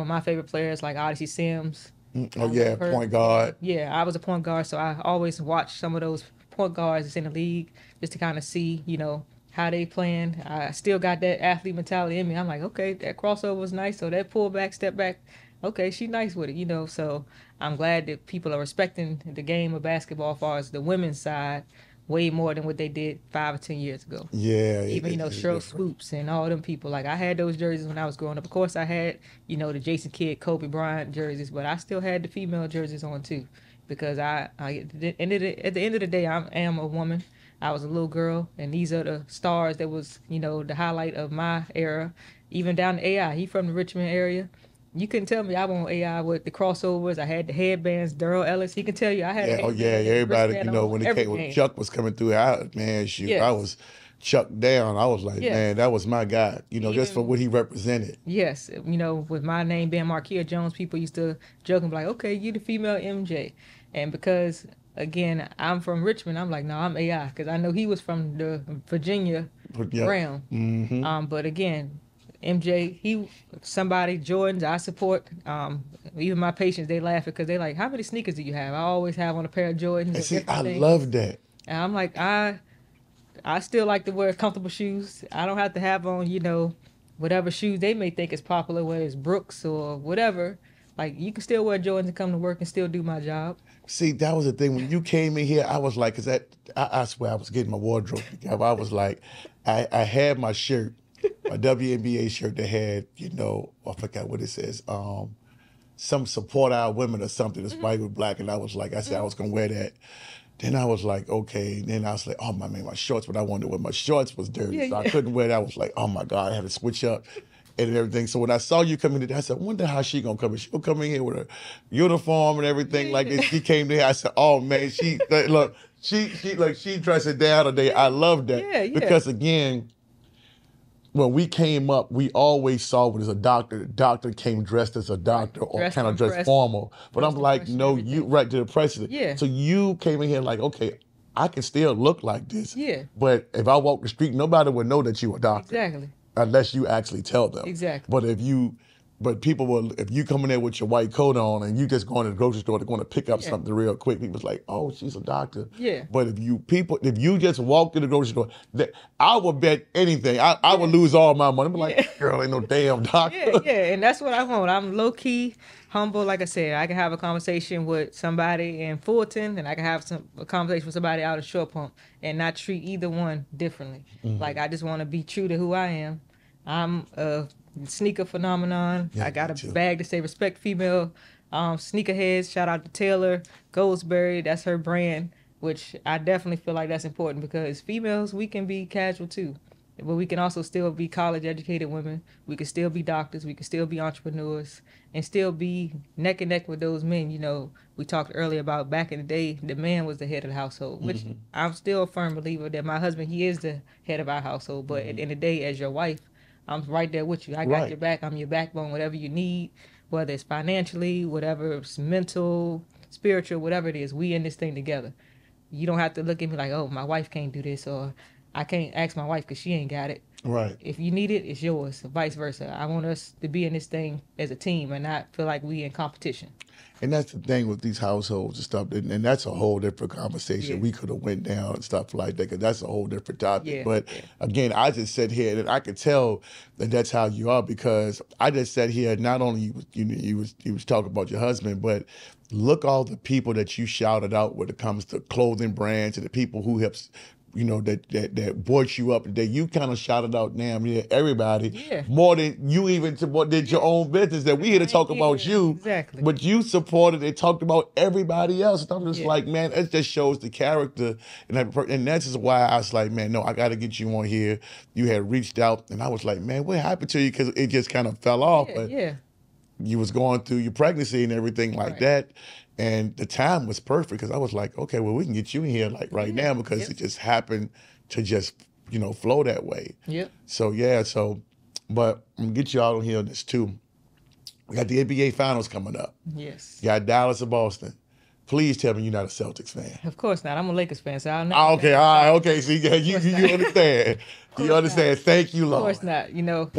of my favorite players like Odyssey Sims. Point guard. Yeah, I was a point guard, so I always watch some of those point guards that's in the league just to kind of see, how they playing. I still got that athlete mentality in me. I'm like, okay, that crossover was nice, so that pull back, step back, okay, she nice with it, So I'm glad that people are respecting the game of basketball as far as the women's side, way more than what they did 5 or 10 years ago. Yeah. Even, Cheryl Swoops and all them people. Like, I had those jerseys when I was growing up. Of course, I had, the Jason Kidd, Kobe Bryant jerseys, but I still had the female jerseys on, too. Because at the end of the day, I am a woman. I was a little girl, and these are the stars that was, the highlight of my era. Even down to AI. He from the Richmond area. You couldn't tell me I want AI with the crossovers. I had the headbands. Daryl Ellis, he can tell you I had. Everybody, when it came when Chuck was coming through, I was Chuck down. I was like, man, that was my guy. Just for what he represented. Yes, with my name being Marquia Jones, people used to joke and be like, okay, you the female MJ, and because again I'm from Richmond, I'm like, no, I'm AI because I know he was from the Virginia realm. Mm-hmm. But again, MJ, Jordans I support. Even my patients, they laugh because they like, how many sneakers do you have? I always have on a pair of Jordans. And see, I love that. And I'm like, I still like to wear comfortable shoes. I don't have to have on, whatever shoes they may think is popular, whether it's Brooks or whatever. Like, you can still wear Jordans and come to work and still do my job. See, that was the thing. When you came in here, I was like, I swear I was getting my wardrobe together. I was like, I had my shirt, my WNBA shirt that had, I forgot what it says, some support our women or something. It's white with black. And I was like, I said I was going to wear that. Then I was like, okay. And then I was like, oh, my shorts, but I wanted to wear my shorts was dirty. So I couldn't wear that. I was like, oh, my God, I had to switch up and everything. So when I saw you come in today, I said, I wonder how she going to come in. She'll come in here with a uniform and everything like this. She came there. I said, oh, man, she dressed it down today. I love that. Yeah. Because, again, when we came up, we always saw it as a doctor. The doctor came dressed as a doctor or kind of dressed formal. But I'm like, no, you right to the president. Yeah. So you came in here like, okay, I can still look like this. Yeah. But if I walk the street, nobody would know that you a doctor. Exactly. Unless you actually tell them. Exactly. But people will, if you come in there with your white coat on and you just going to the grocery store, they're going to pick up something real quick. People's like, oh, she's a doctor. Yeah. But if you just walk to the grocery store, I would bet anything. I would lose all my money. I'm like, girl, ain't no damn doctor. Yeah, and that's what I want. I'm low key, humble. Like I said, I can have a conversation with somebody in Fulton, and I can have a conversation with somebody out of Short Pump, and not treat either one differently. Mm-hmm. Like, I just want to be true to who I am. I'm a sneaker phenomenon. I got a bag to say respect female sneakerheads. Shout out to Taylor Goldsberry. That's her brand, which I definitely feel like that's important because females, we can be casual too. But we can also still be college educated women. We can still be doctors. We can still be entrepreneurs and still be neck and neck with those men. We talked earlier about back in the day, the man was the head of the household, which I'm still a firm believer that my husband, he is the head of our household. But at the end of the day, as your wife, I'm right there with you. I got your back. I'm your backbone, whatever you need, whether it's financially, whatever it's mental, spiritual, whatever it is, we in this thing together. You don't have to look at me like, oh, my wife can't do this, or I can't ask my wife because she ain't got it. Right. If you need it, it's yours, vice versa. I want us to be in this thing as a team and not feel like we in competition. And that's the thing with these households and stuff, and that's a whole different conversation. Yeah. We could have went down and stuff like that, because that's a whole different topic. Yeah. But again, I just sat here and I could tell that that's how you are, because I just sat here. Not only you was talking about your husband, but look all the people that you shouted out when it comes to clothing brands and the people who have, that brought you up, that you kind of shouted out, damn, everybody, more than you even did your own business, that we here to talk about you. Exactly. But you supported and talked about everybody else. And I'm just like, man, it just shows the character. And that's just why I was like, man, no, I got to get you on here. You had reached out, and I was like, man, what happened to you? Because it just kind of fell off. But you was going through your pregnancy and everything like that. And the time was perfect, because I was like, okay, well, we can get you in here like right now, because it just happened to just, flow that way. Yep. So, but I'm going to get you out on here on this too. We got the NBA Finals coming up. Yes. You got Dallas and Boston. Please tell me you're not a Celtics fan. Of course not. I'm a Lakers fan, so I'll never. Okay, all right, okay. So you understand. You understand. Not. Thank you, Lord. Of course not. No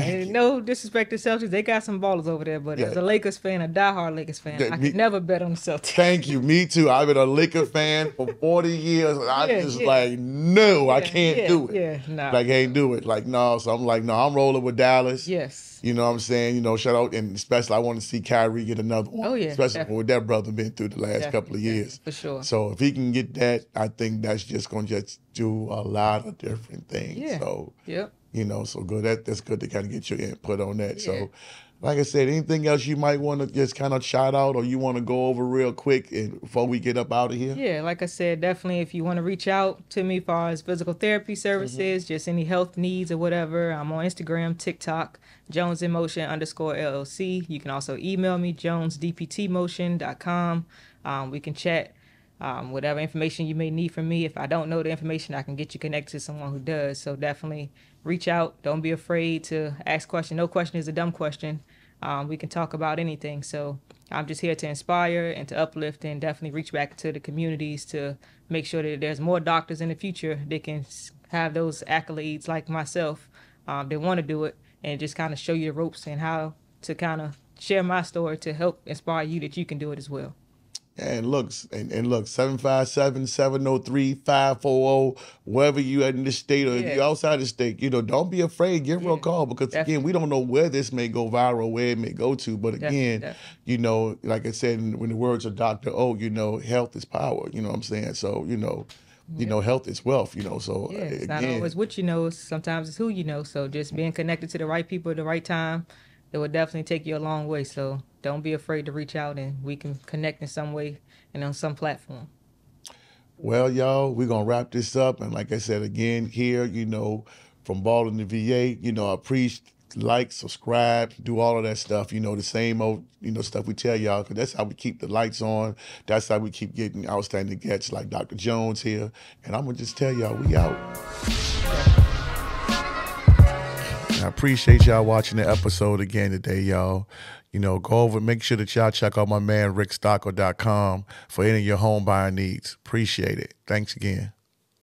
disrespect to Celtics. They got some ballers over there, but as a Lakers fan, a diehard Lakers fan, I could never bet on the Celtics. Thank you. Me too. I've been a Lakers fan for 40 years. I'm just like, no, I can't do it. Yeah, no. I can't do it. Like, no. So I'm like, no, I'm rolling with Dallas. Yes. You know what I'm saying? Shout out, and especially I want to see Kyrie get another one. Oh, yeah. Especially with that brother been through the last couple of years. For sure. So if he can get that, I think that's just going to just do a lot of different things. Yeah. So, yep. So good. That's good to kind of get your input on that. Yeah. So, like I said, anything else you might want to just kind of shout out, or you want to go over real quick before we get up out of here? Yeah, like I said, definitely if you want to reach out to me as far as physical therapy services, just any health needs or whatever, I'm on Instagram, TikTok, JonesInMotion_LLC. You can also email me, jonesdptmotion.com. We can chat. Whatever information you may need from me. If I don't know the information, I can get you connected to someone who does. So definitely reach out. Don't be afraid to ask questions. No question is a dumb question. We can talk about anything. So I'm just here to inspire and to uplift, and definitely reach back to the communities to make sure that there's more doctors in the future that can have those accolades like myself. They want to do it, and just kind of show you the ropes and how to kind of share my story to help inspire you that you can do it as well. And look, 757-703-540, wherever you at in the state or if you're outside the state, you know, don't be afraid. Give her a call because, again, we don't know where this may go viral, where it may go to. But again, you know, like I said, in the words of Dr. O, you know, health is power. You know what I'm saying? So, you know, health is wealth, you know. So, it's not always what you know. Sometimes it's who you know. So just being connected to the right people at the right time, it will definitely take you a long way. So don't be afraid to reach out and we can connect in some way and on some platform. Well, y'all, we're going to wrap this up. And like I said, again, here, you know, from Baldwin to VA, you know, I preach, like, subscribe, do all of that stuff, you know, the same old, you know, stuff we tell y'all, because that's how we keep the lights on. That's how we keep getting outstanding guests like Dr. Jones here. And I'm going to just tell y'all, we out. I appreciate y'all watching the episode again today, y'all. You know, go over, make sure that y'all check out my man, rickstockel.com for any of your home buying needs. Appreciate it. Thanks again.